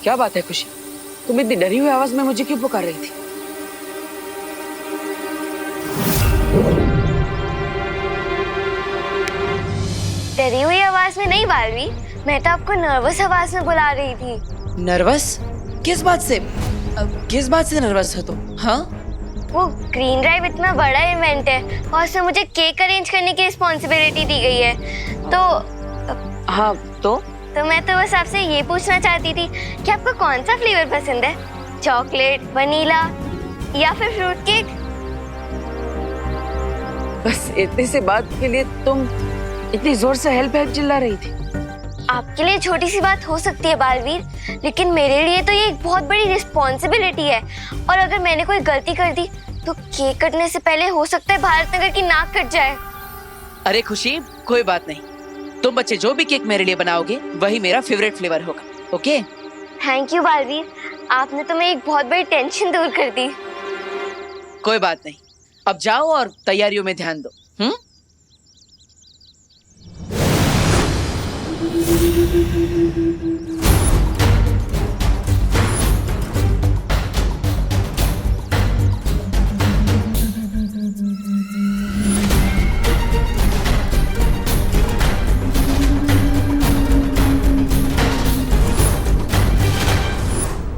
क्या बात है खुशी? तुम इतनी डरी हुई आवाज में मुझे क्यों पुकार रही थी? डरी हुई आवाज में नहीं बालवीर, मैं तो आपको नर्वस आवाज में बुला रही थी। नर्वस? किस बात से? किस बात से नर्वस है तुम? हाँ? वो ग्रीन ड्राइव इतना बड़ा इवेंट है और उसमें मुझे केक अरेंज करने की रिस्पॉन्सिबिलिटी दी गई है। तो हाँ, तो मैं तो बस आपसे ये पूछना चाहती थी कि आपको कौन सा फ्लेवर पसंद है? चॉकलेट, वनीला या फिर फ्रूट केक? बस इतनी सी बात के लिए तुम इतनी जोर से हेल्प हेल्प चिल्ला रही थी? आपके लिए छोटी सी बात हो सकती है बालवीर, लेकिन मेरे लिए तो ये एक बहुत बड़ी रिस्पॉन्सिबिलिटी है। और अगर मैंने कोई गलती कर दी तो केक कटने से पहले हो सकता है भारत नगर की नाक कट जाए। अरे खुशी, कोई बात नहीं। तुम बच्चे जो भी केक मेरे लिए बनाओगे वही मेरा फेवरेट फ्लेवर होगा। ओके? थैंक यू बालवीर, आपने तो मेरी एक बहुत बड़ी टेंशन दूर कर दी। कोई बात नहीं, अब जाओ और तैयारियों में ध्यान दो।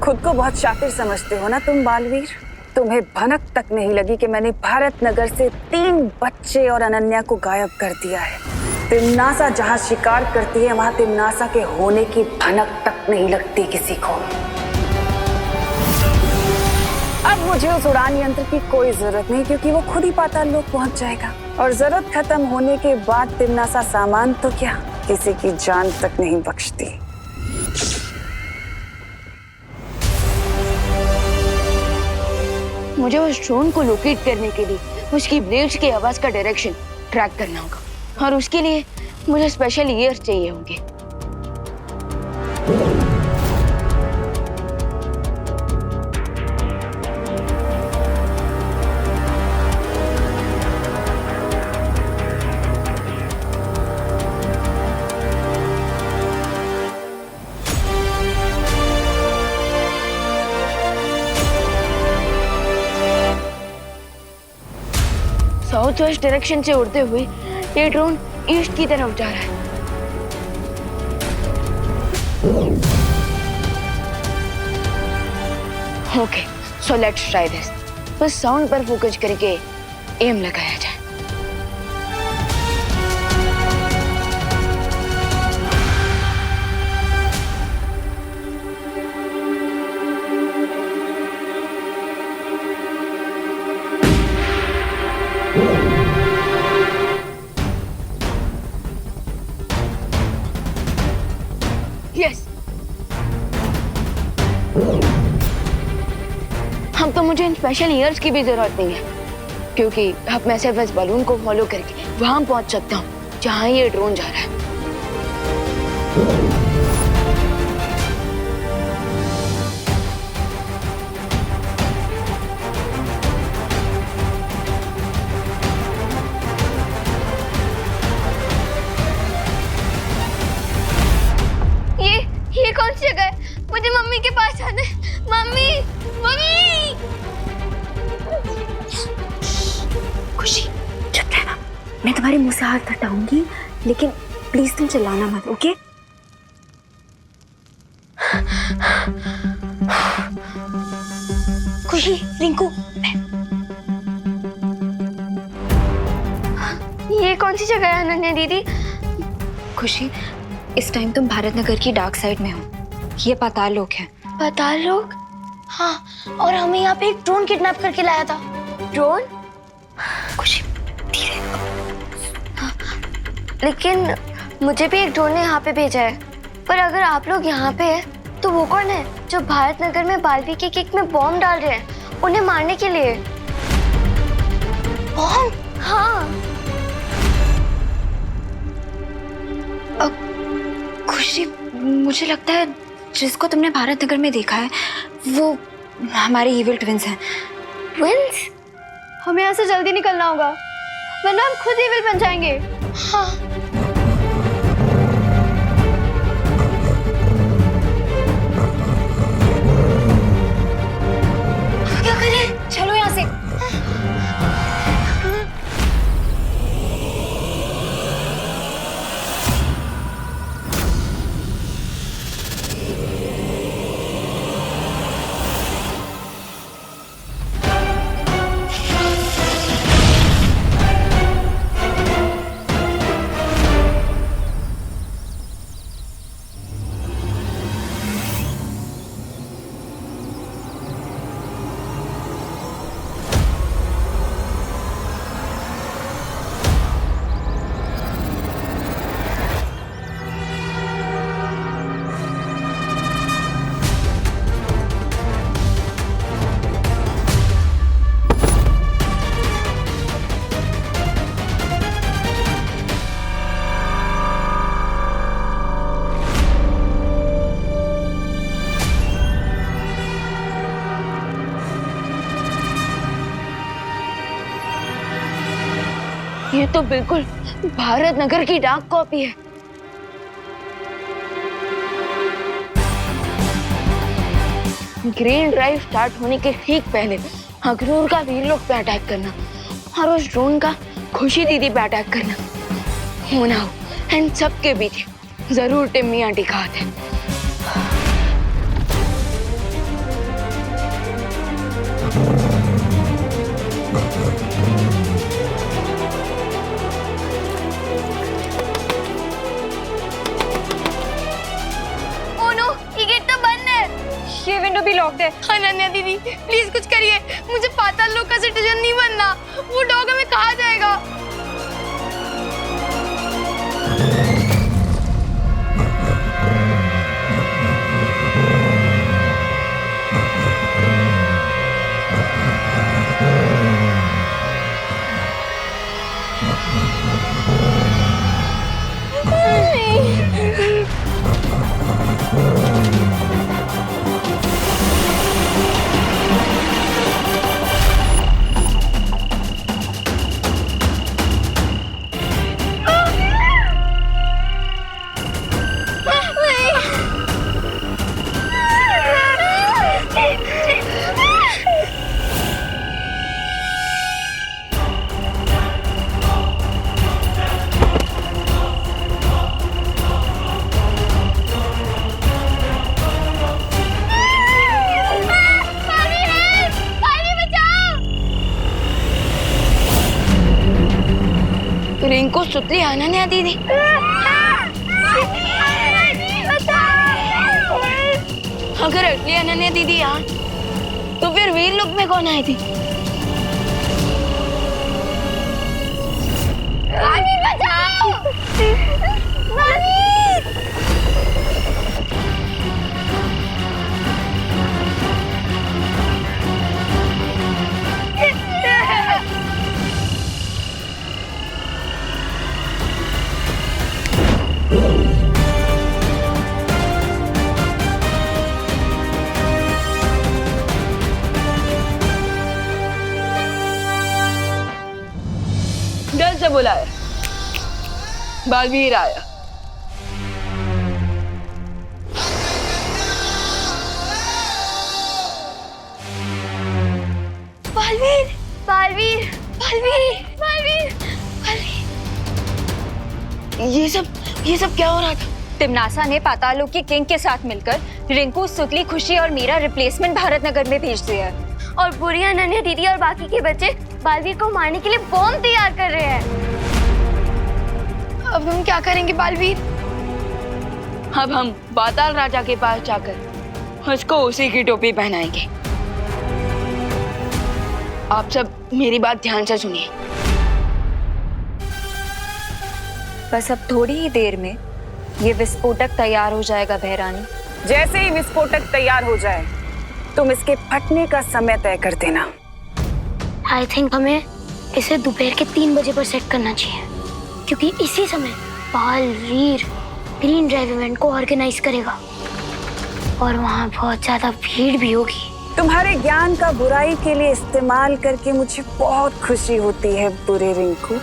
खुद को बहुत शातिर समझते हो ना तुम बालवीर? तुम्हें भनक तक नहीं लगी कि मैंने भारत नगर से 3 बच्चे और अनन्या को गायब कर दिया है। तिम्नासा जहाँ शिकार करती है वहाँ तिम्नासा के होने की भनक तक नहीं लगती किसी को। अब मुझे उस उड़ान यंत्र की कोई जरूरत नहीं, क्योंकि वो खुद ही पाताल लोक पहुँच जाएगा। और जरूरत खत्म होने के बाद तिम्नासा सामान तो क्या किसी की जान तक नहीं बख्शती। मुझे उस ड्रोन को लोकेट करने के लिए उसकी ब्लेड्स की आवाज का डायरेक्शन ट्रैक करना होगा और उसके लिए मुझे स्पेशल ईयर्स चाहिए होंगे। साउथ वेस्ट डायरेक्शन से उड़ते हुए ये ड्रोन ईस्ट की तरफ जा रहा है। Okay, so let's try this. बस साउंड पर फोकस करके एम लगाया जाए। यस, हम तो मुझे इन स्पेशल ईयर्स की भी जरूरत नहीं है, क्योंकि अब मैं सिर्फ इस बलून को फॉलो करके वहां पहुंच सकता हूँ जहां ये ड्रोन जा रहा है। ये कौन सी जगह है? मुझे मम्मी के पास जाना है। Mummy, mummy! खुशी, चुप रहना। मैं तुम्हारे मुंह से हाथ हटाऊंगी, लेकिन प्लीज तुम चिल्लाना मत, ओके? खुशी, रिंकू, ये कौन सी जगह है अनन्या दीदी? खुशी, इस टाइम तुम भारत नगर की डार्क साइड में हो। ये पाताल लोक है। पाताल लोक? हाँ, और हमें यहाँ पे एक ड्रोन किडनैप करके लाया था। ड्रोन? खुशी, धीरे। हाँ, लेकिन मुझे भी एक ड्रोन ने यहाँ पे भेजा है। पर अगर आप लोग यहाँ पे हैं, तो वो कौन है जो भारत नगर में बालवी के केक में बॉम्ब डाल रहे हैं उन्हें मारने के लिए? बॉम्ब? हाँ। खुशी, मुझे लगता है जिसको तुमने भारत नगर में देखा है वो हमारे इविल ट्विंस हैं। ट्विंस? हमें यहाँ से जल्दी निकलना होगा, वरना हम खुद इविल बन जाएंगे। हाँ। क्या करें? चलो यहाँ से। ये तो बिल्कुल भारत नगर की डाक कॉपी है। ग्रीन ड्राइव स्टार्ट होने के ठीक पहले अखनूर का वीरलोक पे अटैक करना और उस ड्रोन का खुशी दीदी पे अटैक करना होना हो, इन सबके बीच जरूर टिम्मी आंटी का हाथ है। ये विंडो भी लॉक्ड है। अनन्या दीदी, प्लीज कुछ करिए, मुझे पाताल लोक का सिटीजन नहीं बनना। वो डॉग हमें कहाँ जाएगा? रिंकू सुतली आना नहीं आती थी। अगर असली अनन्या दीदी यहाँ तो फिर वीर लोक में कौन आई थी? नानी बचाओ! नानी! जल्द से बुलाया, बालवीर आया। बालवीर! बालवीर! बालवीर! बालवीर! ये सब क्या हो रहा था? तिमनासा ने पाताल लोक के किंग के साथ मिलकर रिंकू, सुतली, खुशी और मेरा रिप्लेसमेंट भारत नगर में भेज दिया है। और बुरी अनन्या दीदी और बाकी के बच्चे बालवीर को मारने के लिए बॉम्ब तैयार कर रहे हैं। अब हम क्या करेंगे बालवीर? अब हम पाताल राजा के पास जाकर उसको उसी की टोपी पहनाएंगे। आप सब मेरी बात ध्यान से सुनिए। बस अब थोड़ी ही देर में ये विस्फोटक तैयार हो जाएगा बहरानी। जैसे ही विस्फोटक तैयार हो जाए तुम इसके फटने का समय तय कर देना। आई थिंक हमें इसे दोपहर के 3 बजे पर सेट करना चाहिए, क्योंकि इसी समय बालवीर ग्रीन ड्राइव इवेंट को ऑर्गेनाइज करेगा और वहाँ बहुत ज्यादा भीड़ भी होगी। तुम्हारे ज्ञान का बुराई के लिए इस्तेमाल करके मुझे बहुत खुशी होती है बुरे रिंकू।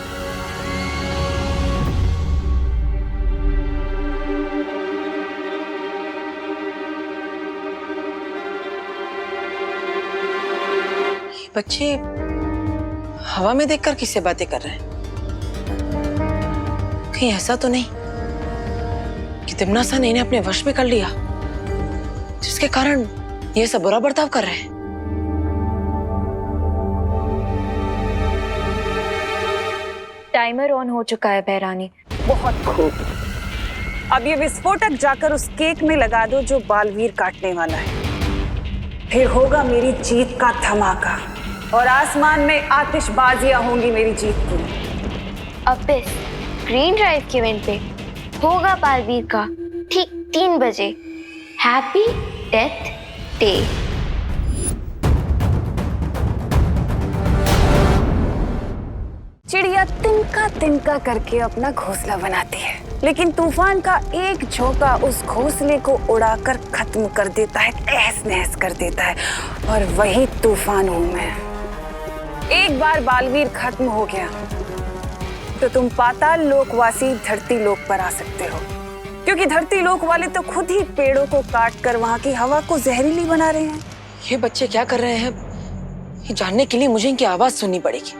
बच्चे हवा में देखकर किससे बातें कर रहे हैं? कहीं ऐसा तो नहीं कि तिमनासा ने इन्हें अपने वश में कर लिया, जिसके कारण ये सब बुरा बर्ताव कर रहे हैं? टाइमर ऑन हो चुका है बहरानी। बहुत खूब। अब ये विस्फोटक जाकर उस केक में लगा दो जो बालवीर काटने वाला है। फिर होगा मेरी जीत का धमाका और आसमान में आतिशबाजियां होंगी मेरी जीत की। अब इस ग्रीन ड्राइव के इवेंट पे होगा बालवीर का ठीक 3 बजे हैप्पी डेथ डे। चिड़िया तिनका तिनका करके अपना घोंसला बनाती है, लेकिन तूफान का एक झोंका उस घोंसले को उड़ाकर खत्म कर देता है, तहस नहस कर देता है। और वही तूफान हूं मैं। एक बार बालवीर खत्म हो गया तो तुम पाताल लोकवासी धरती लोक पर आ सकते हो, क्योंकि धरती लोक वाले तो खुद ही पेड़ों को काट कर वहां की हवा को जहरीली बना रहे हैं। ये बच्चे क्या कर रहे हैं, ये जानने के लिए मुझे इनकी आवाज सुननी पड़ेगी।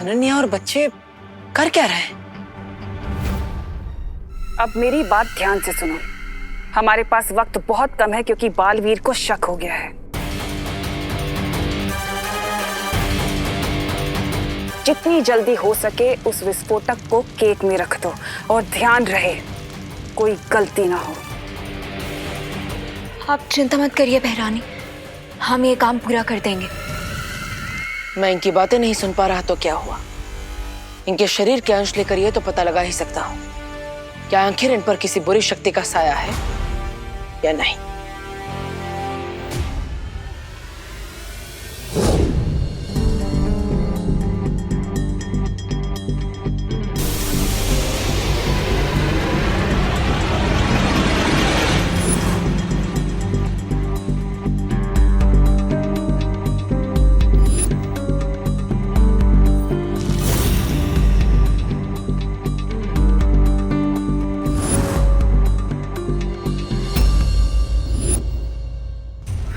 अनन्या और बच्चे कर क्या रहे हैं? अब मेरी बात ध्यान से सुनो। हमारे पास वक्त बहुत कम है, क्योंकि बालवीर को शक हो गया है। जितनी जल्दी हो सके उस विस्फोटक को केक में रख दो, और ध्यान रहे कोई गलती ना हो। आप चिंता मत करिए बहरानी, हम ये काम पूरा कर देंगे। मैं इनकी बातें नहीं सुन पा रहा तो क्या हुआ? इनके शरीर के अंश लेकर ये तो पता लगा ही सकता हूँ क्या आखिर इन पर किसी बुरी शक्ति का साया है, या नहीं।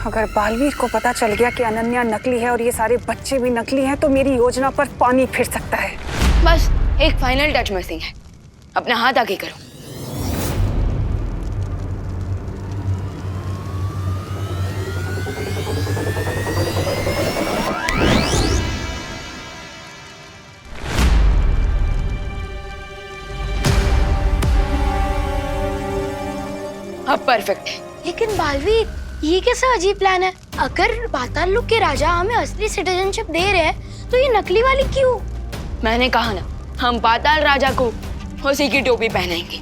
अगर बालवीर को पता चल गया कि अनन्या नकली है और ये सारे बच्चे भी नकली हैं, तो मेरी योजना पर पानी फिर सकता है। बस एक फाइनल टच मिसिंग है, अपना हाथ आगे करो। अब परफेक्ट है। लेकिन बालवीर, ये कैसा अजीब प्लान है? अगर पाताल लोक के राजा हमें असली सिटीजनशिप दे रहे हैं, तो ये नकली वाली क्यों? मैंने कहा ना, हम पाताल राजा को उसी की टोपी पहनाएंगे।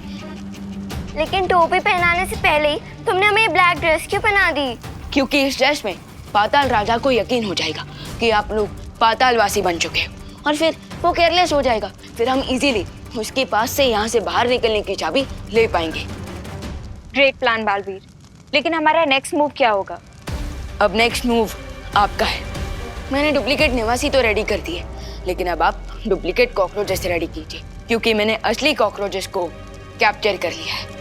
लेकिन टोपी पहनाने से पहले ही तुमने हमें ब्लैक ड्रेस क्यों पहना दी? क्योंकि इस ड्रेस में पाताल राजा को यकीन हो जाएगा कि आप लोग पातालवासी बन चुके हो, और फिर वो केयरलेस हो जाएगा। फिर हम इजीली उसके पास से यहाँ से बाहर निकलने की चाबी ले पाएंगे। ग्रेट प्लान बालवीर, लेकिन हमारा नेक्स्ट मूव क्या होगा? अब नेक्स्ट मूव आपका है। मैंने डुप्लीकेट निवासी तो रेडी कर दिए, लेकिन अब आप डुप्लीकेट कॉकरोचेस रेडी कीजिए, क्योंकि मैंने असली कॉकरोचेस को कैप्चर कर लिया है।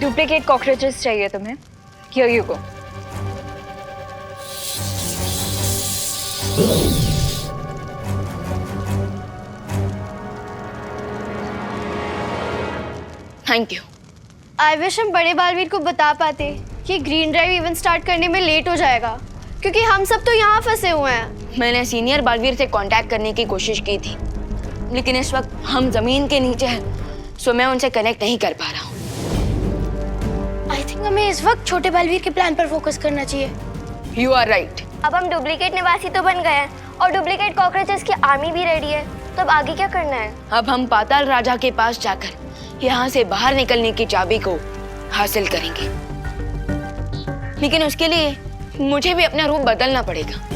डुप्लीकेट कॉकरोचेस चाहिए तुम्हें? Here you go. Thank you. I wish हम बड़े बालवीर को बता पाते कि ग्रीन ड्राइव इवेंट स्टार्ट करने में लेट हो जाएगा, क्योंकि हम सब तो यहाँ फंसे हुए हैं। मैंने सीनियर बालवीर से कांटेक्ट करने की कोशिश की थी, लेकिन इस वक्त हम जमीन के नीचे हैं, सो मैं उनसे कनेक्ट नहीं कर पा रहा हूँ। आई थिंक हमें इस वक्त छोटे बालवीर के प्लान पर फोकस करना चाहिए। You are right. अब हम डुप्लीकेट निवासी तो बन गए हैं और डुप्लीकेट कॉकरोचेस की आर्मी भी रेडी है, तो अब आगे क्या करना है? अब हम पाताल राजा के पास जाकर यहाँ से बाहर निकलने की चाबी को हासिल करेंगे, लेकिन उसके लिए मुझे भी अपना रूप बदलना पड़ेगा।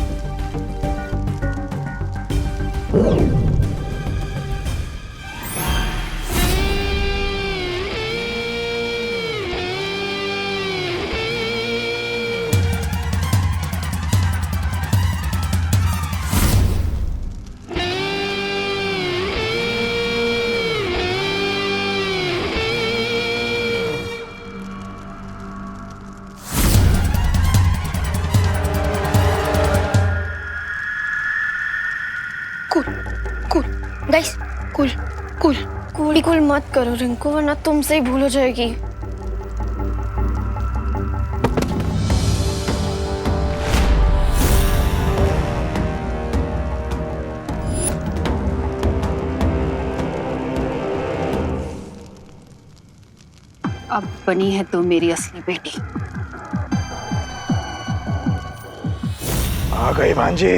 Guys, cool cool cool cool मत करो रिंकू, वरना तुमसे ही भूल हो जाएगी। अब बनी है तो मेरी असली बेटी। आ गई भांजी।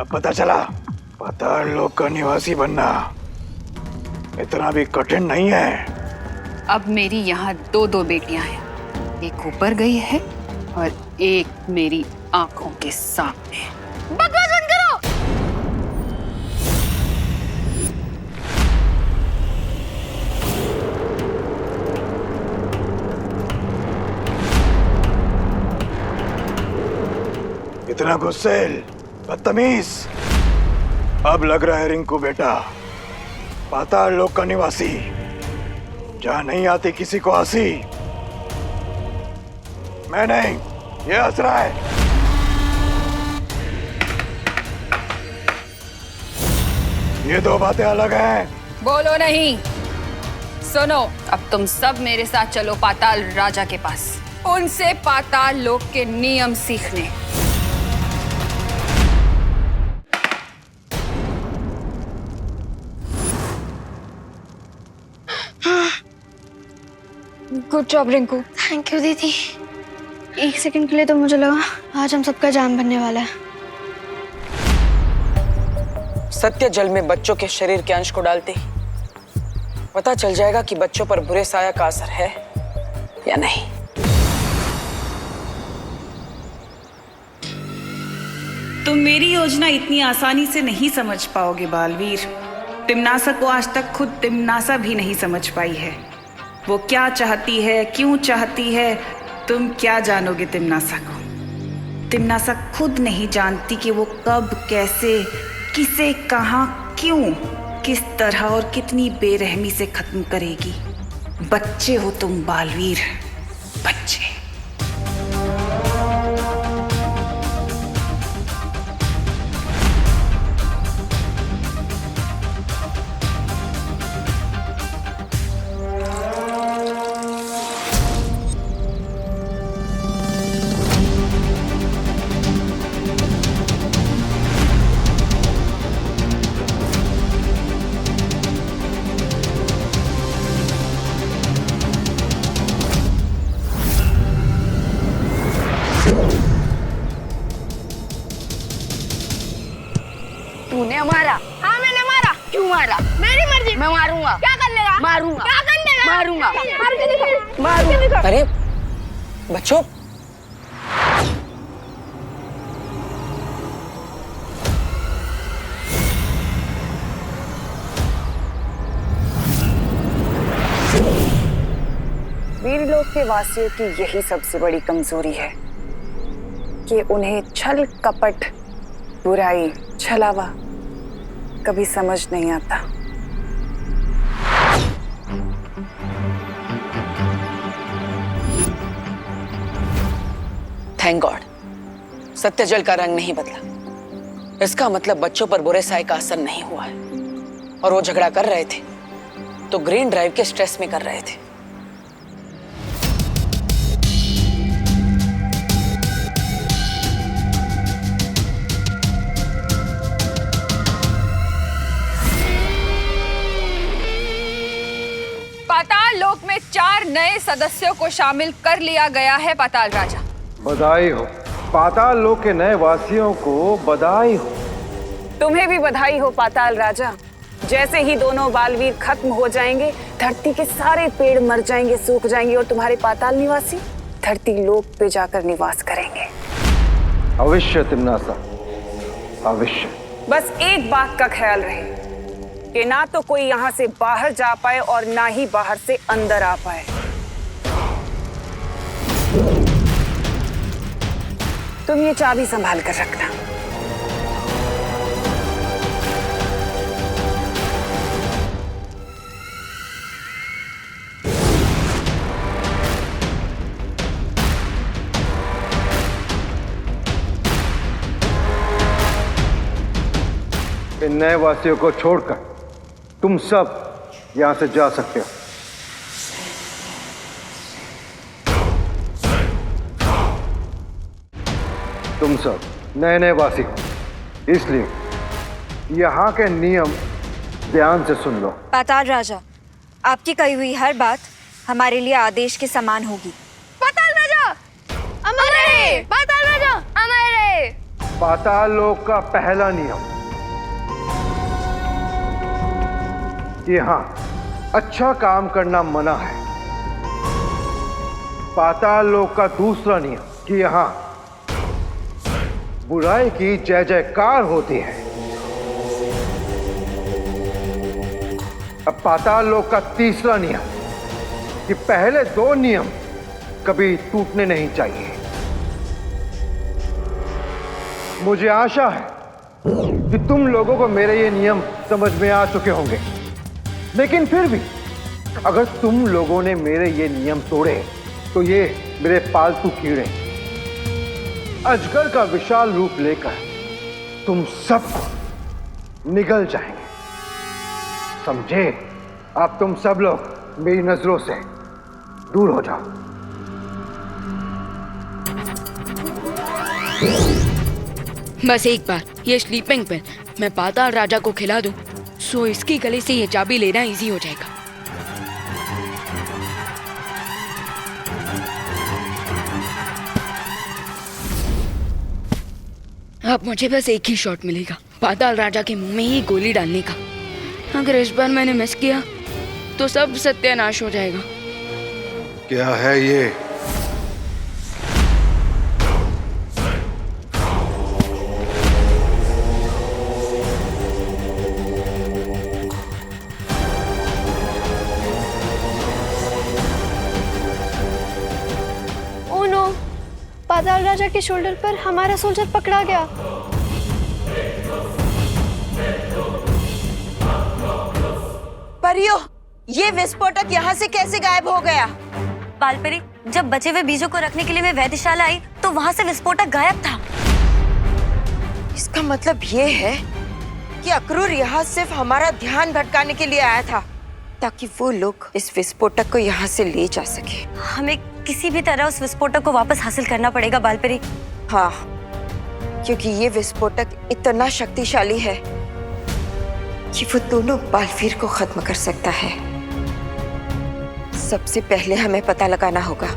अब पता चला पाताल लोक का निवासी बनना इतना भी कठिन नहीं है। अब मेरी यहाँ दो बेटियां हैं, एक ऊपर गई है और एक मेरी आंखों के सामने। बकवास बंद करो। इतना गुस्सेल, बदतमीज। अब लग रहा है रिंकू बेटा पाताल लोक का निवासी, जहां नहीं आती किसी को हंसी। मैं नहीं, ये हंस रहा है। ये दो बातें अलग हैं। बोलो नहीं, सुनो। अब तुम सब मेरे साथ चलो पाताल राजा के पास, उनसे पाताल लोक के नियम सीखने। Good job Rinku. Thank you दीदी। एक सेकंड के लिए तो मुझे लगा आज हम सबका जान बनने वाला है। सत्य जल में बच्चों के शरीर के अंश को डालते ही पता चल जाएगा कि बच्चों पर बुरे साया का असर है या नहीं। तुम मेरी योजना इतनी आसानी से नहीं समझ पाओगे बालवीर। तिम्नासा को आज तक खुद तिम्नासा भी नहीं समझ पाई है। वो क्या चाहती है, क्यों चाहती है, तुम क्या जानोगे तिम्नासा को? तिम्नासा खुद नहीं जानती कि वो कब, कैसे, किसे, कहां, क्यों, किस तरह और कितनी बेरहमी से खत्म करेगी। बच्चे हो तुम बालवीर, बच्चे। तूने मारा? हाँ मैंने मारा। क्यों मारा? मेरी मर्जी। मैं मारूंगा। क्या कर लेगा? मारूंगा। क्या कर लेगा? मारूंगा। मार के दिखा। मारूंगा। अरे बच्चों, वीरलोक के वासियों की यही सबसे बड़ी कमजोरी है कि उन्हें छल, कपट, बुराई, छलावा कभी समझ नहीं आता। थैंक गॉड सत्य जल का रंग नहीं बदला। इसका मतलब बच्चों पर बुरे साए का असर नहीं हुआ है। और वो झगड़ा कर रहे थे तो ग्रीन ड्राइव के स्ट्रेस में कर रहे थे। पाताल लोक में 4 नए सदस्यों को शामिल कर लिया गया है पाताल राजा। बधाई हो पाताल लोक के नए वासियों को, बधाई हो। तुम्हें भी बधाई हो पाताल राजा। जैसे ही दोनों बालवीर खत्म हो जाएंगे, धरती के सारे पेड़ मर जाएंगे, सूख जाएंगे और तुम्हारे पाताल निवासी धरती लोक पे जाकर निवास करेंगे। अवश्य तिम्नासा, अवश्य। बस एक बात का ख्याल रहे कि ना तो कोई यहाँ से बाहर जा पाए और ना ही बाहर से अंदर आ पाए। तुम ये चाबी संभाल कर रखना। इन नए वासियों को छोड़कर तुम सब यहां से जा सकते हो। तुम सब नए नए वासी हो, इसलिए यहाँ के नियम ध्यान से सुन लो। पाताल राजा, आपकी कही हुई हर बात हमारे लिए आदेश के समान होगी। पाताल राजा अमर रहे। पाताल राजा अमर रहे। पाताल लोक का पहला नियम कि हाँ, अच्छा काम करना मना है। पाताल लोक का दूसरा नियम कि यहाँ बुराई की जय जयकार होती है। अब पाताल लोक का तीसरा नियम कि पहले 2 नियम कभी टूटने नहीं चाहिए। मुझे आशा है कि तुम लोगों को मेरे ये नियम समझ में आ चुके होंगे, लेकिन फिर भी अगर तुम लोगों ने मेरे ये नियम तोड़े तो ये मेरे पालतू कीड़े अजगर का विशाल रूप लेकर तुम सबको निगल जाएंगे। समझे? अब तुम सब लोग मेरी नजरों से दूर हो जाओ। बस एक बार ये स्लीपिंग पिल मैं पाताल राजा को खिला दूं, सो इसकी गले से ये चाबी लेना इजी हो जाएगा। अब मुझे बस एक ही शॉट मिलेगा। पाताल राजा के मुंह में ही गोली डालने का। अगर इस बार मैंने मिस किया तो सब सत्यानाश हो जाएगा। क्या है ये? ओह नो, पाताल राजा के शोल्डर पर हमारा सोल्जर पकड़ा गया। परियो, ये विस्फोटक यहाँ से कैसे गायब हो गया? बालपरी, जब बचे हुए बीजों को रखने के लिए मैं वैद्यशाला आई तो वहाँ से विस्फोटक गायब था। इसका मतलब ये है कि अक्रूर यहाँ सिर्फ हमारा ध्यान भटकाने के लिए आया था, ताकि वो लोग इस विस्फोटक को यहाँ से ले जा सके। हमें किसी भी तरह उस विस्फोटक को वापस हासिल करना पड़ेगा बालपरी। हाँ, क्योंकि ये विस्फोटक इतना शक्तिशाली है कि वो दोनों बालवीर को खत्म कर सकता है। सबसे पहले हमें पता लगाना होगा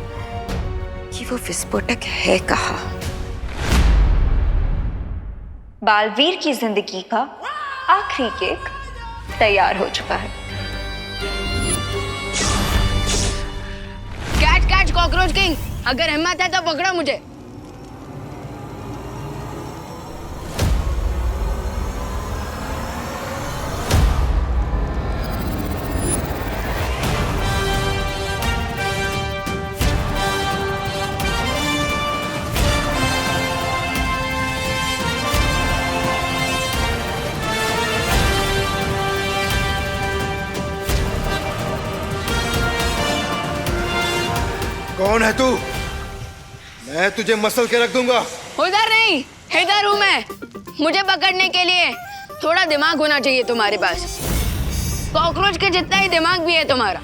कि वो विस्फोटक है कहाँ। बालवीर की जिंदगी का आखिरी केक तैयार हो चुका है। कैच कैच कॉकरोच किंग, अगर हिम्मत है तो पकड़ो मुझे। कौन है तू? मैं तुझे मसल के रख दूंगा। उधर नहीं, इधर हूँ मैं। मुझे पकड़ने के लिए थोड़ा दिमाग होना चाहिए तुम्हारे पास। कॉकरोच के जितना ही दिमाग भी है तुम्हारा।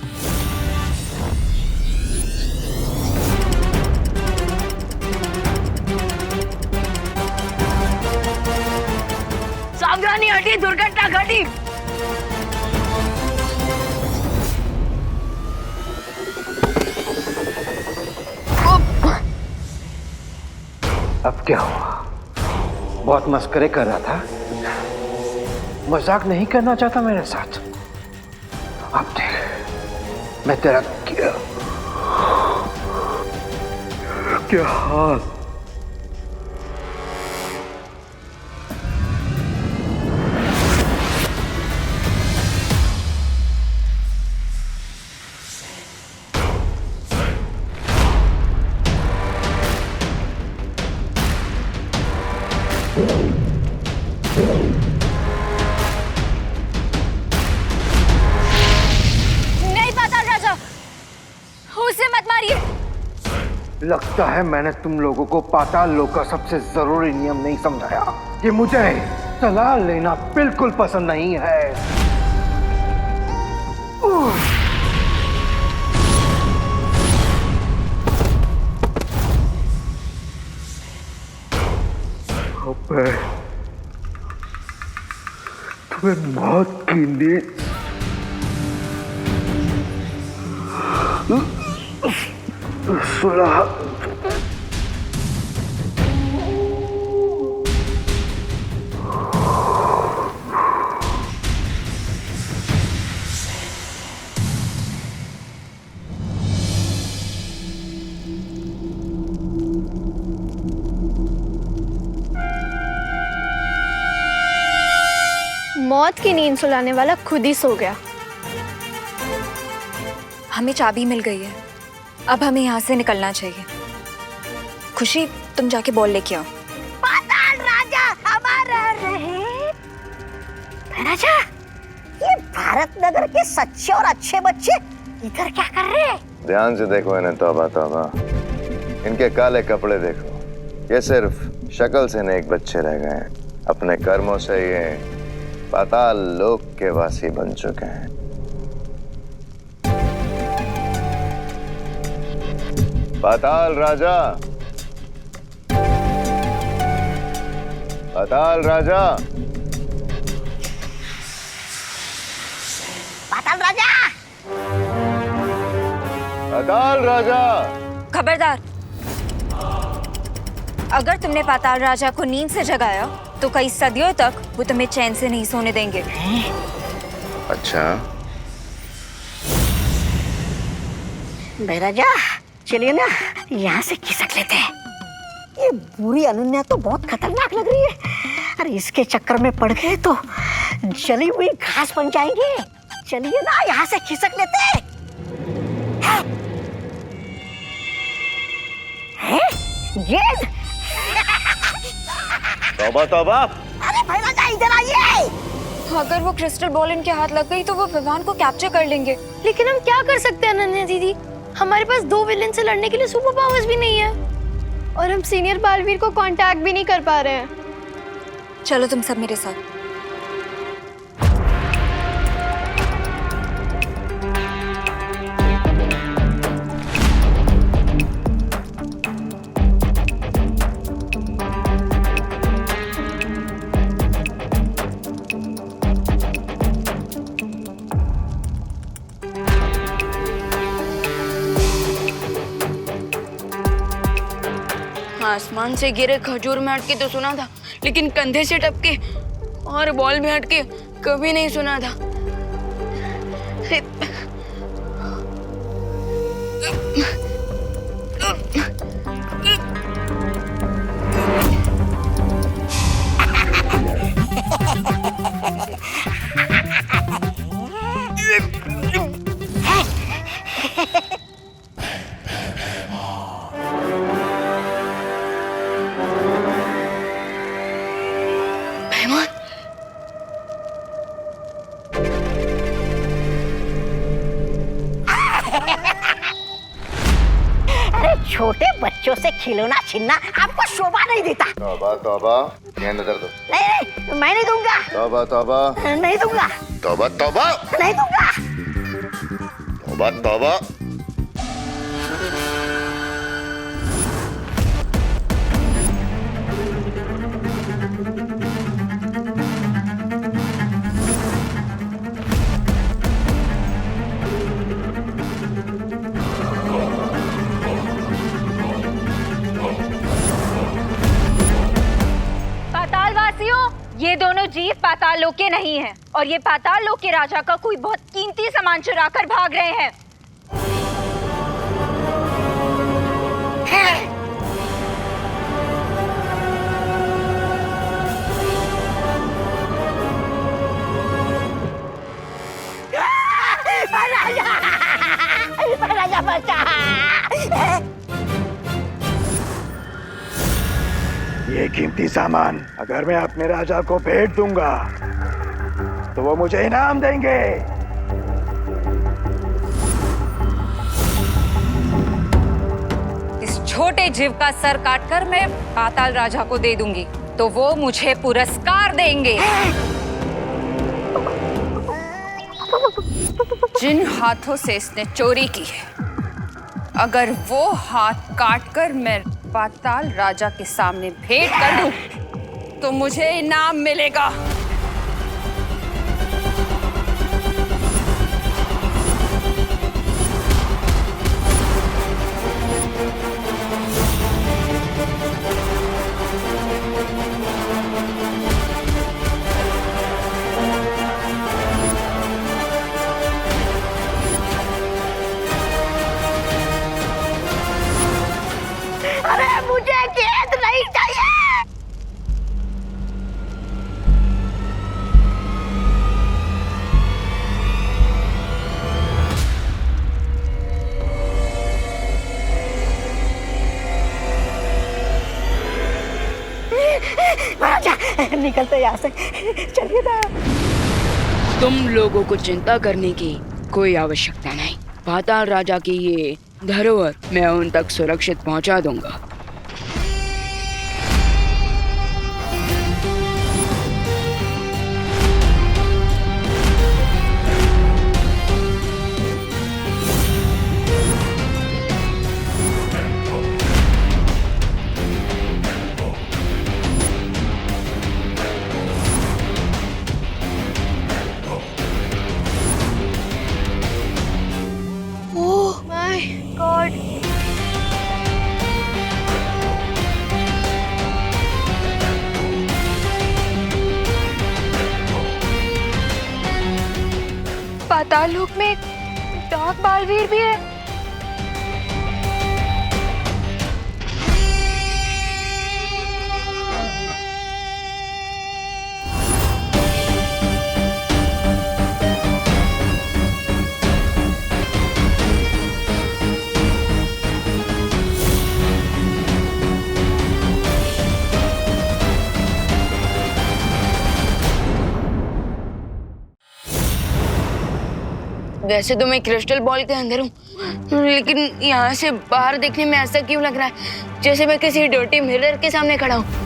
सावधानी, हटी, दुर्घटना घटी। अब क्या हुआ? बहुत मस्करे कर रहा था, मजाक नहीं करना चाहता मेरे साथ। अब देख मैं तेरा क्या हाल। नहीं पाताल राजा, उसे मत मारिए। लगता है मैंने तुम लोगों को पाताल लोक का सबसे जरूरी नियम नहीं समझाया कि मुझे सलाह लेना बिल्कुल पसंद नहीं है। अबे, तुम्हें मौत की नींद सुला। मौत की नींद सुलाने वाला खुद ही सो गया। हमें चाबी मिल गई है, अब हमें यहाँ से निकलना चाहिए। खुशी, तुम जाके बॉल लेके आओ। पाताल राजा हमारा रहे। राजा, ये भारत नगर के सच्चे और अच्छे बच्चे इधर क्या कर रहे हैं? ध्यान से देखो इन्हें, तौबा तौबा। इनके काले कपड़े देखो, ये सिर्फ शक्ल से नेक बच्चे रह गए हैं। अपने कर्मों से ये पाताल लोक के वासी बन चुके हैं। पाताल राजा, पाताल राजा, पाताल राजा, पाताल राजा। खबरदार, अगर तुमने पाताल राजा को नींद से जगाया तो कई सदियों तक वो तुम्हें चैन से नहीं सोने देंगे। अच्छा, महाराजा चलिए ना यहाँ से खिसक लेते हैं। ये बुरी अनन्या तो बहुत खतरनाक लग रही है। अरे इसके चक्कर में पड़ गए तो जली हुई घास बन जाएंगे। चलिए ना यहाँ से खिसक लेते हैं। गेंद। तौबा तौबा। अरे महाराजा इधर आइए। अगर वो क्रिस्टल बॉल इनके हाथ लग गई तो वो विवान को कैप्चर कर लेंगे। लेकिन हम क्या कर सकते हैं अनन्या दीदी? हमारे पास 2 विलेन से लड़ने के लिए सुपर पावर्स भी नहीं है और हम सीनियर बालवीर को कांटेक्ट भी नहीं कर पा रहे हैं। चलो तुम सब मेरे साथ। आसमान से गिरे खजूर में हटके तो सुना था, लेकिन कंधे से टपके और बॉल में हटके कभी नहीं सुना था। छोटे बच्चों से खिलौना छीनना आपको शोभा नहीं देता। तौबा तौबा। गेंद उधर दो। नहीं, मैं नहीं दूंगा। तौबा तौबा। नहीं दूंगा। तौबा तौबा। नहीं दूंगा। तौबा तौबा। ये दोनों जीव पाताल लोक के नहीं हैं और ये पाताल लोक के राजा का कोई बहुत कीमती सामान चुरा कर भाग रहे हैं। राजा बचा। ये कीमती सामान अगर मैं अपने राजा को भेंट दूंगा तो वो मुझे इनाम देंगे। इस छोटे जीव का सर काटकर मैं पाताल राजा को दे दूंगी तो वो मुझे पुरस्कार देंगे। जिन हाथों से इसने चोरी की है, अगर वो हाथ काटकर मैं पाताल राजा के सामने भेंट कर दूं, तो मुझे इनाम मिलेगा। अरे मुझे गेंद नहीं चाहिए। महाराजा निकलते यहाँ से, चलिए ना। तुम लोगों को चिंता करने की कोई आवश्यकता नहीं। पाताल राजा की ये धरोहर मैं उन तक सुरक्षित पहुंचा दूंगा। Oh my God. पाताल लोक में डार्क बालवीर भी है। वैसे तो मैं क्रिस्टल बॉल के अंदर हूँ, लेकिन यहाँ से बाहर देखने में ऐसा क्यों लग रहा है जैसे मैं किसी डर्टी मिरर के सामने खड़ा हूँ।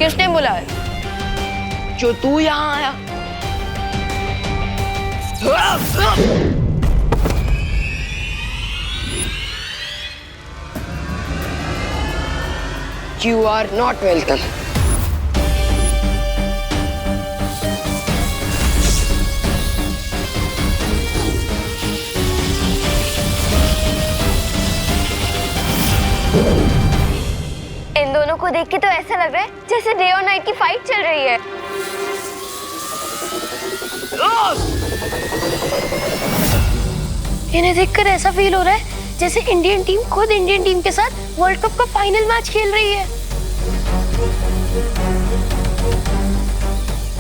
किसने बुलाया? जो तू यहाँ आया। You are not welcome. इन दोनों को देख के तो ऐसा लग रहा है जैसे डे और नाइट की फाइट चल रही है। इन्हें देखकर ऐसा फील हो रहा है जैसे इंडियन टीम खुद इंडियन टीम के साथ वर्ल्ड कप का फाइनल मैच खेल रही है।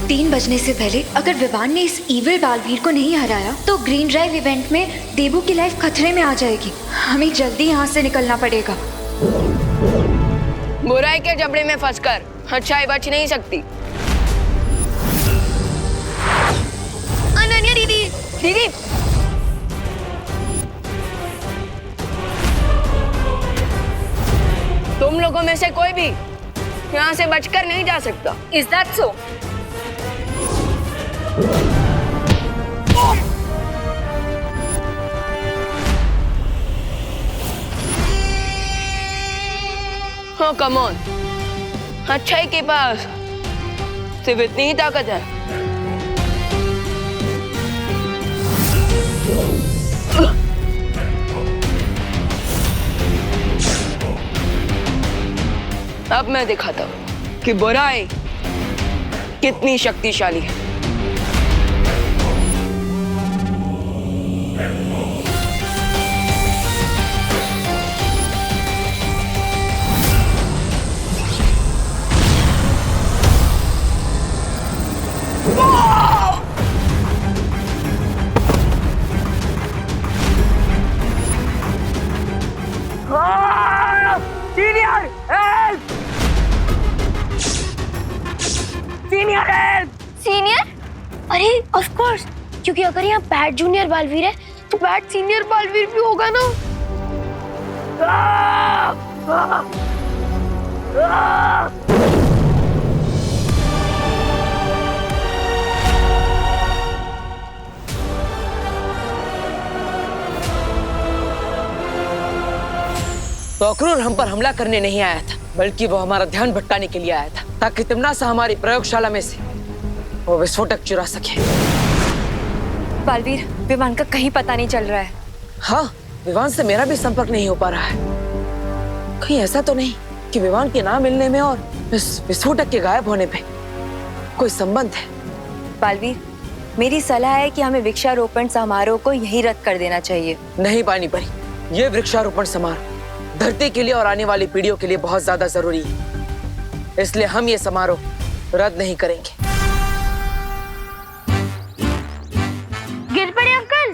3 बजने से पहले अगर विवान ने इस इविल बालवीर को नहीं हराया तो ग्रीन ड्राइव इवेंट में देबू की लाइफ खतरे में आ जाएगी। हमें जल्दी यहाँ से निकलना पड़ेगा। बुराई के जबड़े में फंसकर अच्छाई बच नहीं सकती। अनन्या दीदी, दीदी तुम लोगों में से कोई भी यहाँ से बचकर नहीं जा सकता। Is that so? हाँ कम ऑन, अच्छाई के पास सिर्फ इतनी ही ताकत है। अब मैं दिखाता हूँ कि बुराई कितनी शक्तिशाली है। सीनियर? अरे ऑफ कोर्स, क्योंकि अगर यहाँ बैट जूनियर बालवीर है तो बैट सीनियर बालवीर भी होगा ना। तो अक्रूर हम पर हमला करने नहीं आया था, बल्कि वो हमारा ध्यान भटकाने के लिए आया था, ताकि तिम्नासा हमारी प्रयोगशाला में से वो विस्फोटक चुरा सके। बालवीर, विवान का कहीं पता नहीं चल रहा है। हाँ, विवान से मेरा भी संपर्क नहीं हो पा रहा है। कहीं ऐसा तो नहीं कि विवान के ना मिलने में और इस विस्फोटक के गायब होने पे कोई संबंध है? बालवीर, मेरी सलाह है कि हमें वृक्षारोपण समारोह को यहीं रद्द कर देना चाहिए। नहीं पानी परी, ये वृक्षारोपण समारोह धरती के लिए और आने वाली पीढ़ियों के लिए बहुत ज्यादा जरूरी है, इसलिए हम ये समारोह रद्द नहीं करेंगे। गिर पड़े अंकल।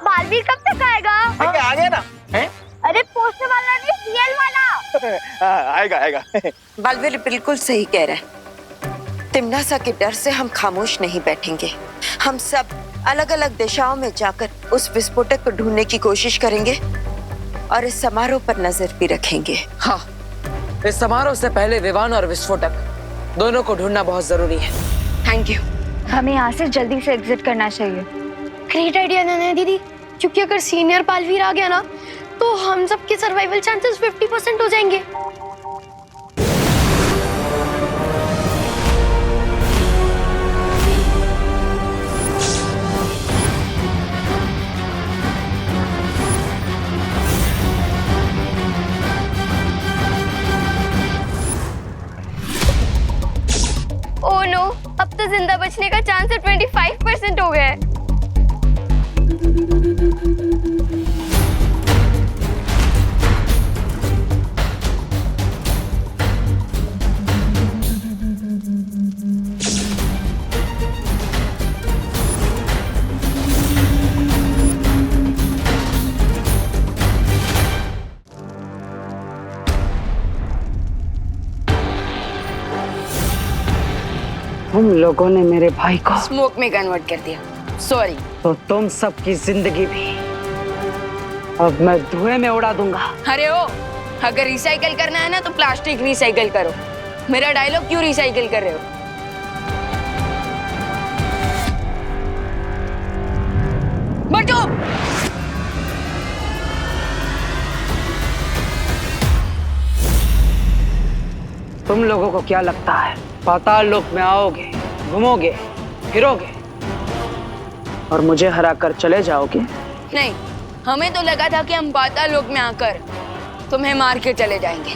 बालवीर कब तक आएगा? आ गया ना है? अरे पोस्टर वाला नहीं, रियल वाला। आएगा आएगा। बालवीर बिल्कुल सही कह रहा है। तिम्नासा के डर से हम खामोश नहीं बैठेंगे। हम सब अलग अलग दिशाओं में जाकर उस विस्फोटक को ढूंढने की कोशिश करेंगे और इस समारोह पर नजर भी रखेंगे। हाँ, इस समारोह से पहले विवान और विस्फोटक दोनों को ढूंढना बहुत जरूरी है। Thank you. हमें यहाँ से जल्दी से एग्जिट करना चाहिए। ग्रेट आइडिया नन्या दीदी। क्योंकि अगर सीनियर बालवीर आ गया ना तो हम सबके सर्वाइवल चांसेस 50% हो जाएंगे। ओह नो, अब तो जिंदा बचने का चांस 25% हो गया है। तुम लोगों ने मेरे भाई को स्मोक में कन्वर्ट कर दिया, सॉरी। तो तुम सबकी जिंदगी भी अब मैं धुएं में उड़ा दूंगा। अरे ओ, अगर रिसाइकल करना है ना तो प्लास्टिक रिसाइकल करो। मेरा डायलॉग क्यों रिसाइकल कर रहे हो? बटो! तुम लोगों को क्या लगता है पाताल लोक में आओगे, घूमोगे, फिरोगे और मुझे हरा कर चले जाओगे? नहीं, हमें तो लगा था कि हम पाताल लोक में आकर तुम्हें मार के चले जाएंगे।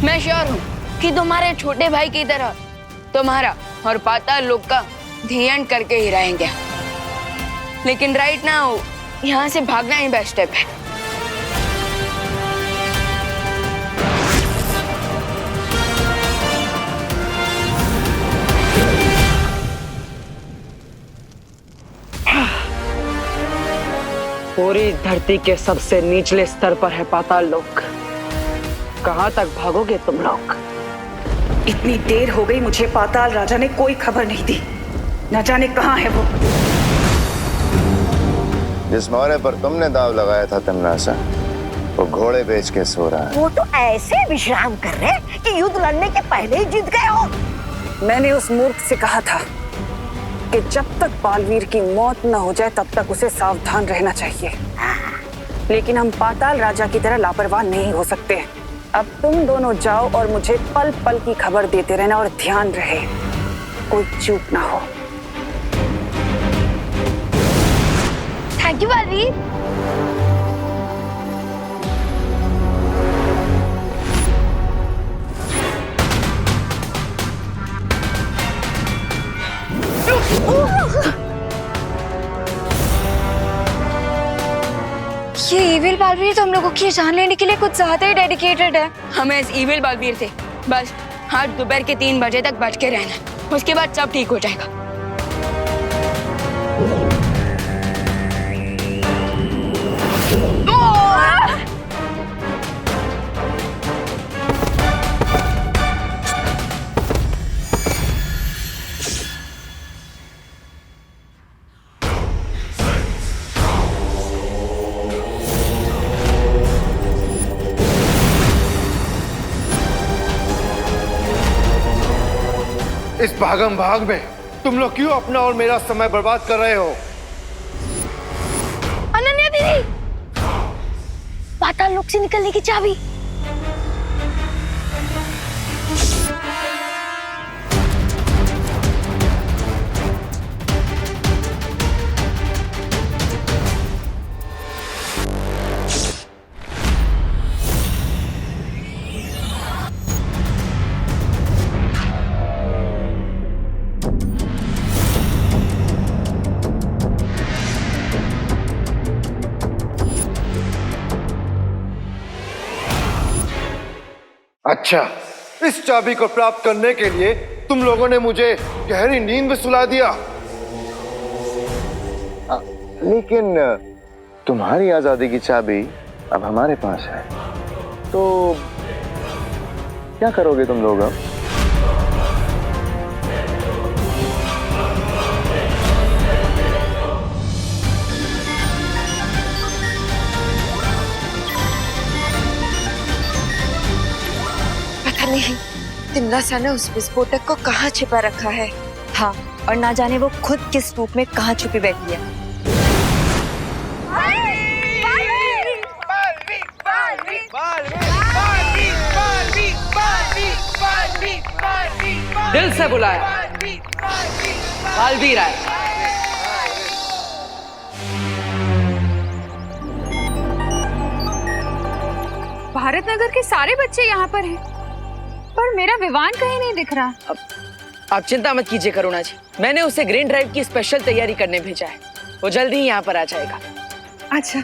मैं श्योर हूँ कि तुम्हारे छोटे भाई की तरह तुम्हारा और पाताल लोक का ध्यान करके ही रहेंगे। लेकिन राइट नाउ यहाँ से भागना ही बेस्ट स्टेप है। पूरी धरती के सबसे निचले स्तर पर है पाताल लोक। कहां तक भागोगे तुम लोग? इतनी देर हो गई, मुझे पाताल राजा ने कोई खबर नहीं दी। न जाने कहाँ है वो। जिस मोहरे पर तुमने दाव लगाया था तमन्नासा, वो घोड़े बेच के सो रहा है। वो तो ऐसे विश्राम कर रहे कि युद्ध लड़ने के पहले ही जीत गए हो। मैंने उस मूर्ख से कहा था कि जब तक बालवीर की मौत न हो जाए तब तक उसे सावधान रहना चाहिए। लेकिन हम पाताल राजा की तरह लापरवाह नहीं हो सकते। अब तुम दोनों जाओ और मुझे पल पल की खबर देते रहना, और ध्यान रहे कोई चूक ना हो। Thank you Baalveer. ये इविल बालवीर तो हम लोगों की जान लेने के लिए कुछ ज्यादा ही डेडिकेटेड है। हम इस इविल बालवीर थे बस आज दोपहर के 3 बजे तक बच के रहना, उसके बाद सब ठीक हो जाएगा। इस भागम भाग में तुम लोग क्यों अपना और मेरा समय बर्बाद कर रहे हो? अनन्या दीदी, पाताल लोक से निकलने की चाबी। अच्छा, इस चाबी को प्राप्त करने के लिए तुम लोगों ने मुझे गहरी नींद में सुला दिया। लेकिन तुम्हारी आजादी की चाबी अब हमारे पास है, तो क्या करोगे तुम लोग अब? नहीं तिमनासा ने उस विस्फोटक को कहाँ छिपा रखा है। हाँ, और ना जाने वो खुद किस रूप में कहाँ छुपी बैठी है। दिल से बुलाया बालवीर आए। भारत नगर के सारे बच्चे यहाँ पर हैं, पर मेरा विवान कहीं नहीं दिख रहा। आप चिंता मत कीजिए करुणा जी, मैंने उसे ग्रीन ड्राइव की स्पेशल तैयारी करने भेजा है। वो जल्दी ही यहाँ पर आ जाएगा। अच्छा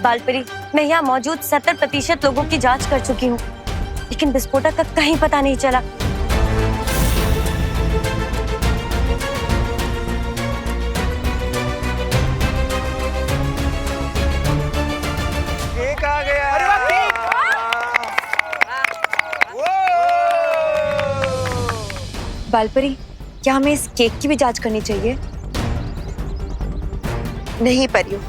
बालपरी, मैं यहाँ मौजूद 70% लोगों की जांच कर चुकी हूँ, लेकिन विस्फोटक का कहीं पता नहीं चला। केक आ गया। बालपरी, क्या हमें इस केक की भी जांच करनी चाहिए? नहीं परियो,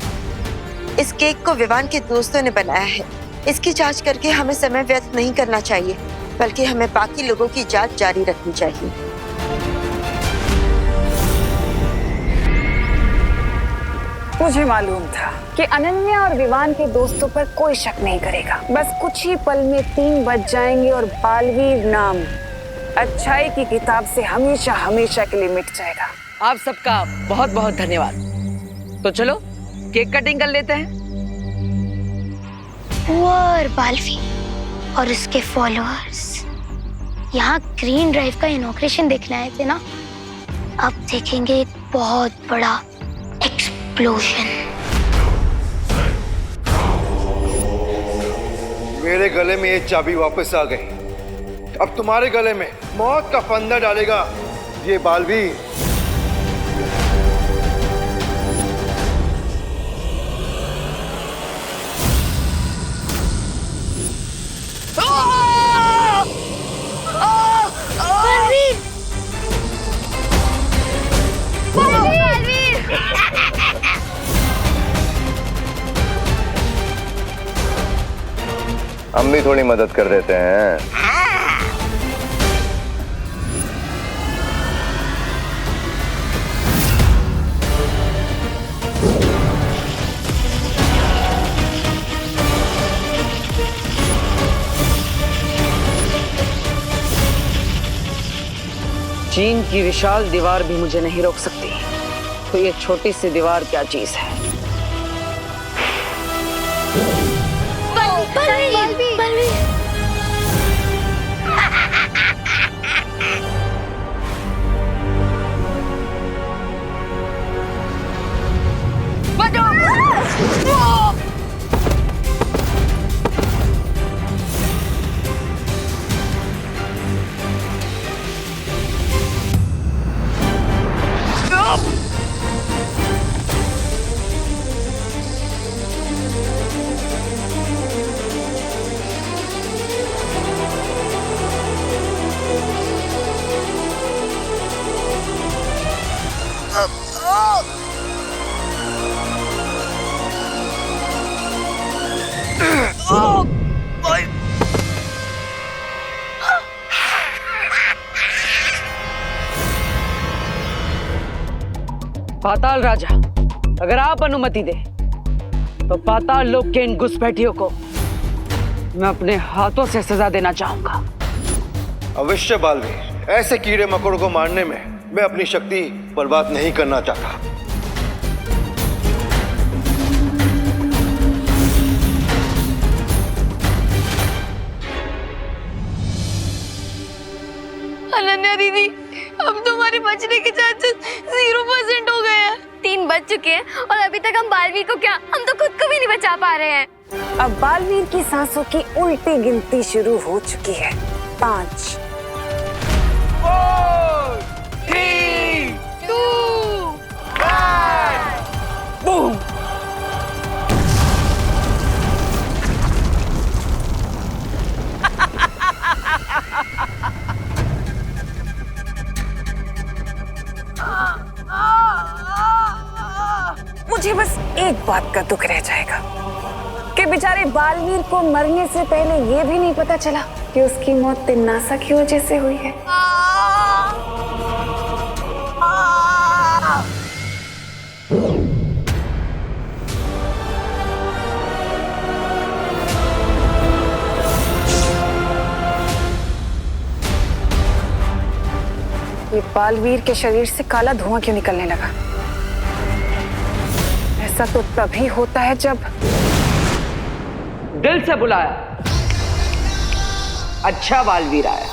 इस केक को विवान के दोस्तों ने बनाया है। इसकी जांच करके हमें समय व्यर्थ नहीं करना चाहिए, बल्कि हमें बाकी लोगों की जांच जारी रखनी चाहिए। मुझे मालूम था कि अनन्या और विवान के दोस्तों पर कोई शक नहीं करेगा। बस कुछ ही पल में 3 बज जाएंगे और बालवीर नाम अच्छाई की किताब से हमेशा हमेशा के लिए मिट जाएगा। आप सबका बहुत बहुत धन्यवाद। तो चलो केक कटिंग कर लेते हैं। और बालवीर और उसके फॉलोअर्स यहाँ ग्रीन ड्राइव का इनॉग्रेशन देखने आए थे ना, अब देखेंगे एक बहुत बड़ा एक्सप्लोजन। मेरे गले में ये चाबी वापस आ गई, अब तुम्हारे गले में मौत का फंदा डालेगा ये बालवीर। हम भी थोड़ी मदद कर देते हैं। चीन की विशाल दीवार भी मुझे नहीं रोक सकती, तो ये छोटी सी दीवार क्या चीज है। पाताल राजा, अगर आप अनुमति दे तो पाताल लोक के इन घुसपैठियों को मैं अपने हाथों से सजा देना चाहूंगा। अवश्य बालवीर, ऐसे कीड़े मकोड़ों को मारने में मैं अपनी शक्ति बर्बाद नहीं करना चाहता। अनन्या दीदी, अब तुम्हारे बचने के चांसेस 0% हो गए हैं। 3 बज चुके हैं और अभी तक हम बालवीर को क्या, हम तो खुद को भी नहीं बचा पा रहे हैं। अब बालवीर की सांसों की उल्टी गिनती शुरू हो चुकी है। 5 4 3 2 1 बूम। मुझे बस एक बात का दुख रह जाएगा कि बेचारे बालवीर को मरने से पहले ये भी नहीं पता चला कि उसकी मौत तिम्नासा की वजह से हुई है। ये बालवीर के शरीर से काला धुआं क्यों निकलने लगा? ऐसा तो तभी होता है जब दिल से बुलाया, अच्छा बालवीर आया।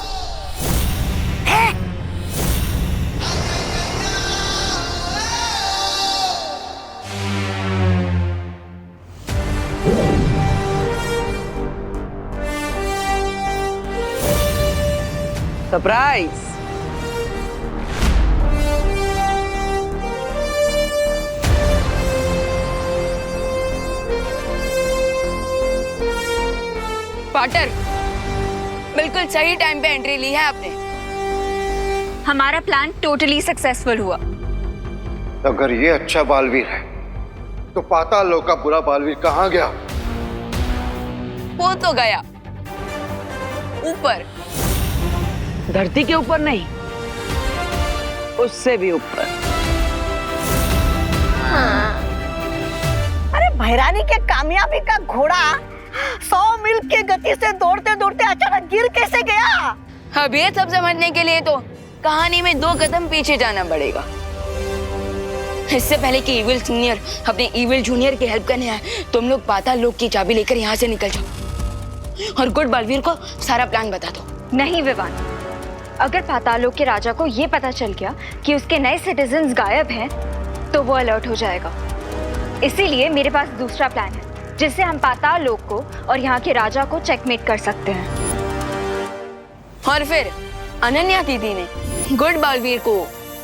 सरप्राइज। पार्टनर, बिल्कुल सही टाइम पे एंट्री ली है आपने। हमारा प्लान टोटली सक्सेसफुल हुआ। अगर ये अच्छा बालवीर है तो पाताल लोक का बुरा बालवीर कहाँ गया? वो तो गया ऊपर। धरती के ऊपर नहीं, उससे भी ऊपर। हाँ। अरे भैरानी के कामयाबी का घोड़ा 100 मील की गति से दौड़ते दौड़ते अचानक गिर कैसे गया? अब ये सब समझने के लिए तो कहानी में 2 कदम पीछे जाना पड़ेगा। इससे पहले कि इविल सीनियर अपने इविल जूनियर की हेल्प करने आए, तुम लोग पाताल लोक की चाबी लेकर यहाँ से निकल जाओ और गुड बालवीर को सारा प्लान बता दो। नहीं विवान, अगर पाताल लोक के राजा को ये पता चल गया कि उसके नए सिटीजन्स गायब हैं, तो वो अलर्ट हो जाएगा। इसीलिए मेरे पास दूसरा प्लान है जिससे हम पाताल लोक को और यहाँ के राजा को चेकमेट कर सकते हैं। और फिर अनन्या दीदी ने गुड बालवीर को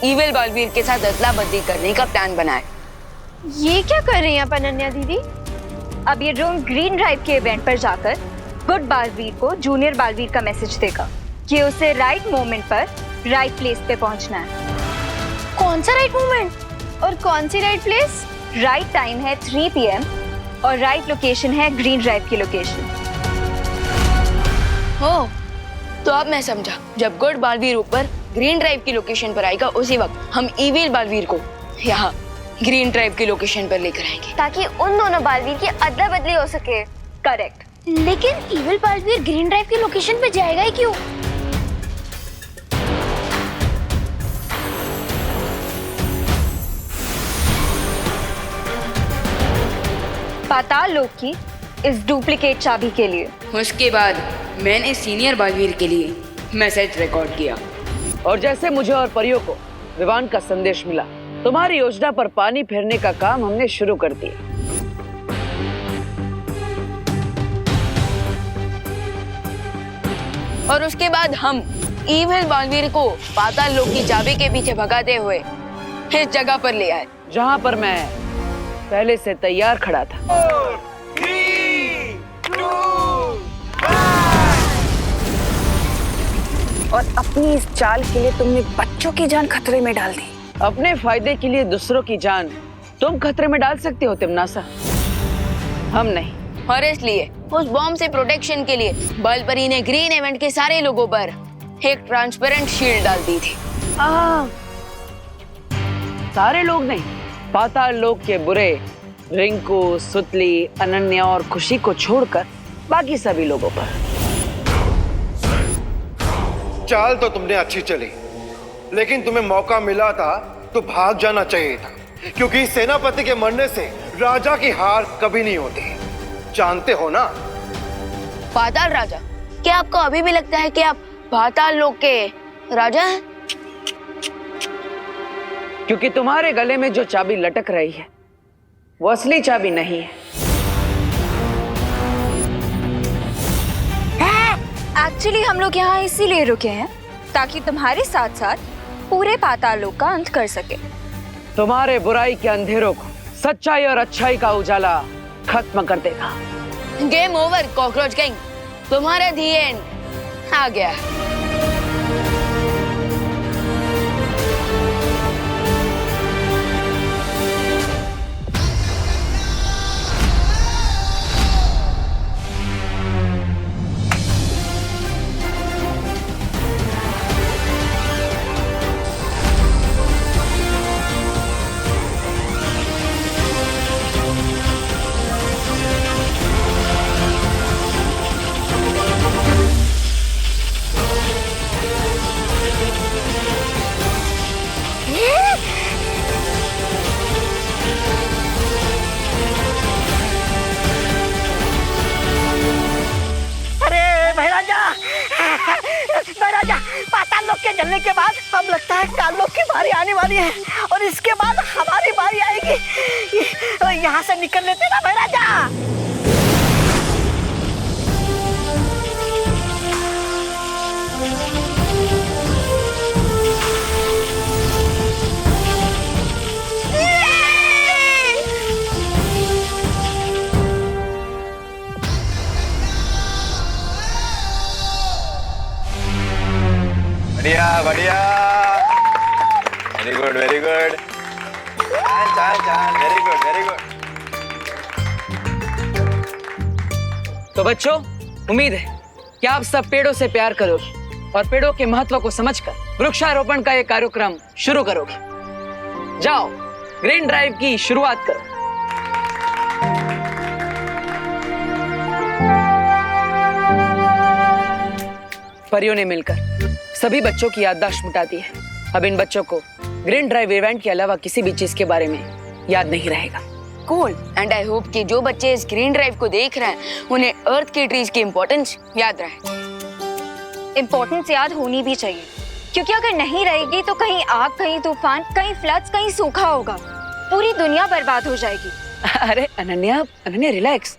इविल बालवीर के साथ अदला बदली करने का प्लान बनाया। ये क्या कर रही हैं आप अनन्या दीदी? अब ये ड्रोन ग्रीन ड्राइव के इवेंट पर जाकर गुड बालवीर को जूनियर बालवीर का मैसेज देगा कि उसे राइट मोमेंट पर राइट प्लेस पे पहुंचना है। कौन सा राइट मोमेंट और कौन सी राइट प्लेस? राइट टाइम है 3 PM और राइट लोकेशन है ग्रीन ड्राइव की लोकेशन। हो तो अब मैं समझा, जब गुड बालवीर ऊपर ग्रीन ड्राइव की लोकेशन पर आएगा, उसी वक्त हम इविल बालवीर को यहाँ ग्रीन ड्राइव की लोकेशन पर लेकर आएंगे ताकि उन दोनों बालवीर की अदला बदली हो सके। करेक्ट। लेकिन इविल बालवीर ग्रीन ड्राइव की लोकेशन पे जाएगा ही क्यों? पाताल लोक की इस डुप्लीकेट चाबी के लिए। उसके बाद मैंने सीनियर बालवीर के लिए मैसेज रिकॉर्ड किया और जैसे मुझे और परियों को विवान का संदेश मिला, तुम्हारी योजना पर पानी फेरने का काम हमने शुरू कर दिया। और उसके बाद हम इविल बालवीर को पाताल लोक की चाबी के पीछे भगाते हुए इस जगह पर ले आए जहां पर मैं पहले से तैयार खड़ा था। 3, 2, और अपनी इस चाल के लिए तुमने बच्चों की जान खतरे में डाल दी। अपने फायदे के लिए दूसरों की जान तुम खतरे में डाल सकती हो तिम्नासा, हम नहीं। और इसलिए उस बॉम्ब से प्रोटेक्शन के लिए बलपरी ने ग्रीन इवेंट के सारे लोगों पर एक ट्रांसपेरेंट शील्ड डाल दी थी। सारे लोग नहीं, पाताल लोक के बुरे रिंकू, सुतली, अनन्या और खुशी को छोड़कर बाकी सभी लोगों पर। चाल तो तुमने अच्छी चली, लेकिन तुम्हें मौका मिला था तो भाग जाना चाहिए था, क्योंकि सेनापति के मरने से राजा की हार कभी नहीं होती, जानते हो ना? पाताल राजा, क्या आपको अभी भी लगता है कि आप पाताल लोक के राजा हैं? क्योंकि तुम्हारे गले में जो चाबी लटक रही है वो असली चाबी नहीं है। एक्चुअली हम लोग यहाँ इसीलिए रुके हैं ताकि तुम्हारे साथ साथ पूरे पाताल लोक का अंत कर सके। तुम्हारे बुराई के अंधेरों को सच्चाई और अच्छाई का उजाला खत्म कर देगा। गेम ओवर कॉकरोच किंग, तुम्हारा दी एंड आ गया। के जलने के बाद अब लगता है कार्लो की बारी आने वाली है और इसके बाद हमारी बारी आएगी। यहाँ से निकल लेते ना भाई राजा। बढ़िया बढ़िया, very good very good, very good very good. तो बच्चों, उम्मीद है कि आप सब पेड़ों से प्यार करोगे और पेड़ों के महत्व को समझकर वृक्षारोपण का ये कार्यक्रम शुरू करोगे। जाओ, ग्रीन ड्राइव की शुरुआत करो। परियों ने मिलकर सभी बच्चों की याददाश्त मिटा दी है। अब इन बच्चों को ग्रीन ड्राइव इवेंट के अलावा किसी भी चीज के बारे में याद नहीं रहेगा। कूल, एंड आई होप कि जो बच्चे इस ग्रीन ड्राइव को देख रहे हैं उन्हें अर्थ की ट्रीज की इम्पोर्टेंस याद रहे। इम्पोर्टेंस याद होनी भी चाहिए, क्योंकि अगर नहीं रहेगी तो कहीं आग, कहीं तूफान, कहीं फ्लड्स, कहीं सूखा होगा, पूरी दुनिया बर्बाद हो जाएगी। अरे अनन्या रिलैक्स,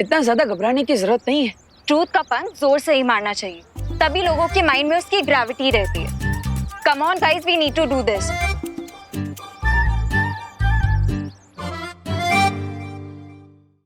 इतना ज्यादा घबराने की जरूरत नहीं है। ट्रूथ का पंच जोर से ही मारना चाहिए, तभी लोगों के माइंड में उसकी ग्रेविटी रहती है। Come on guys, we need to do this.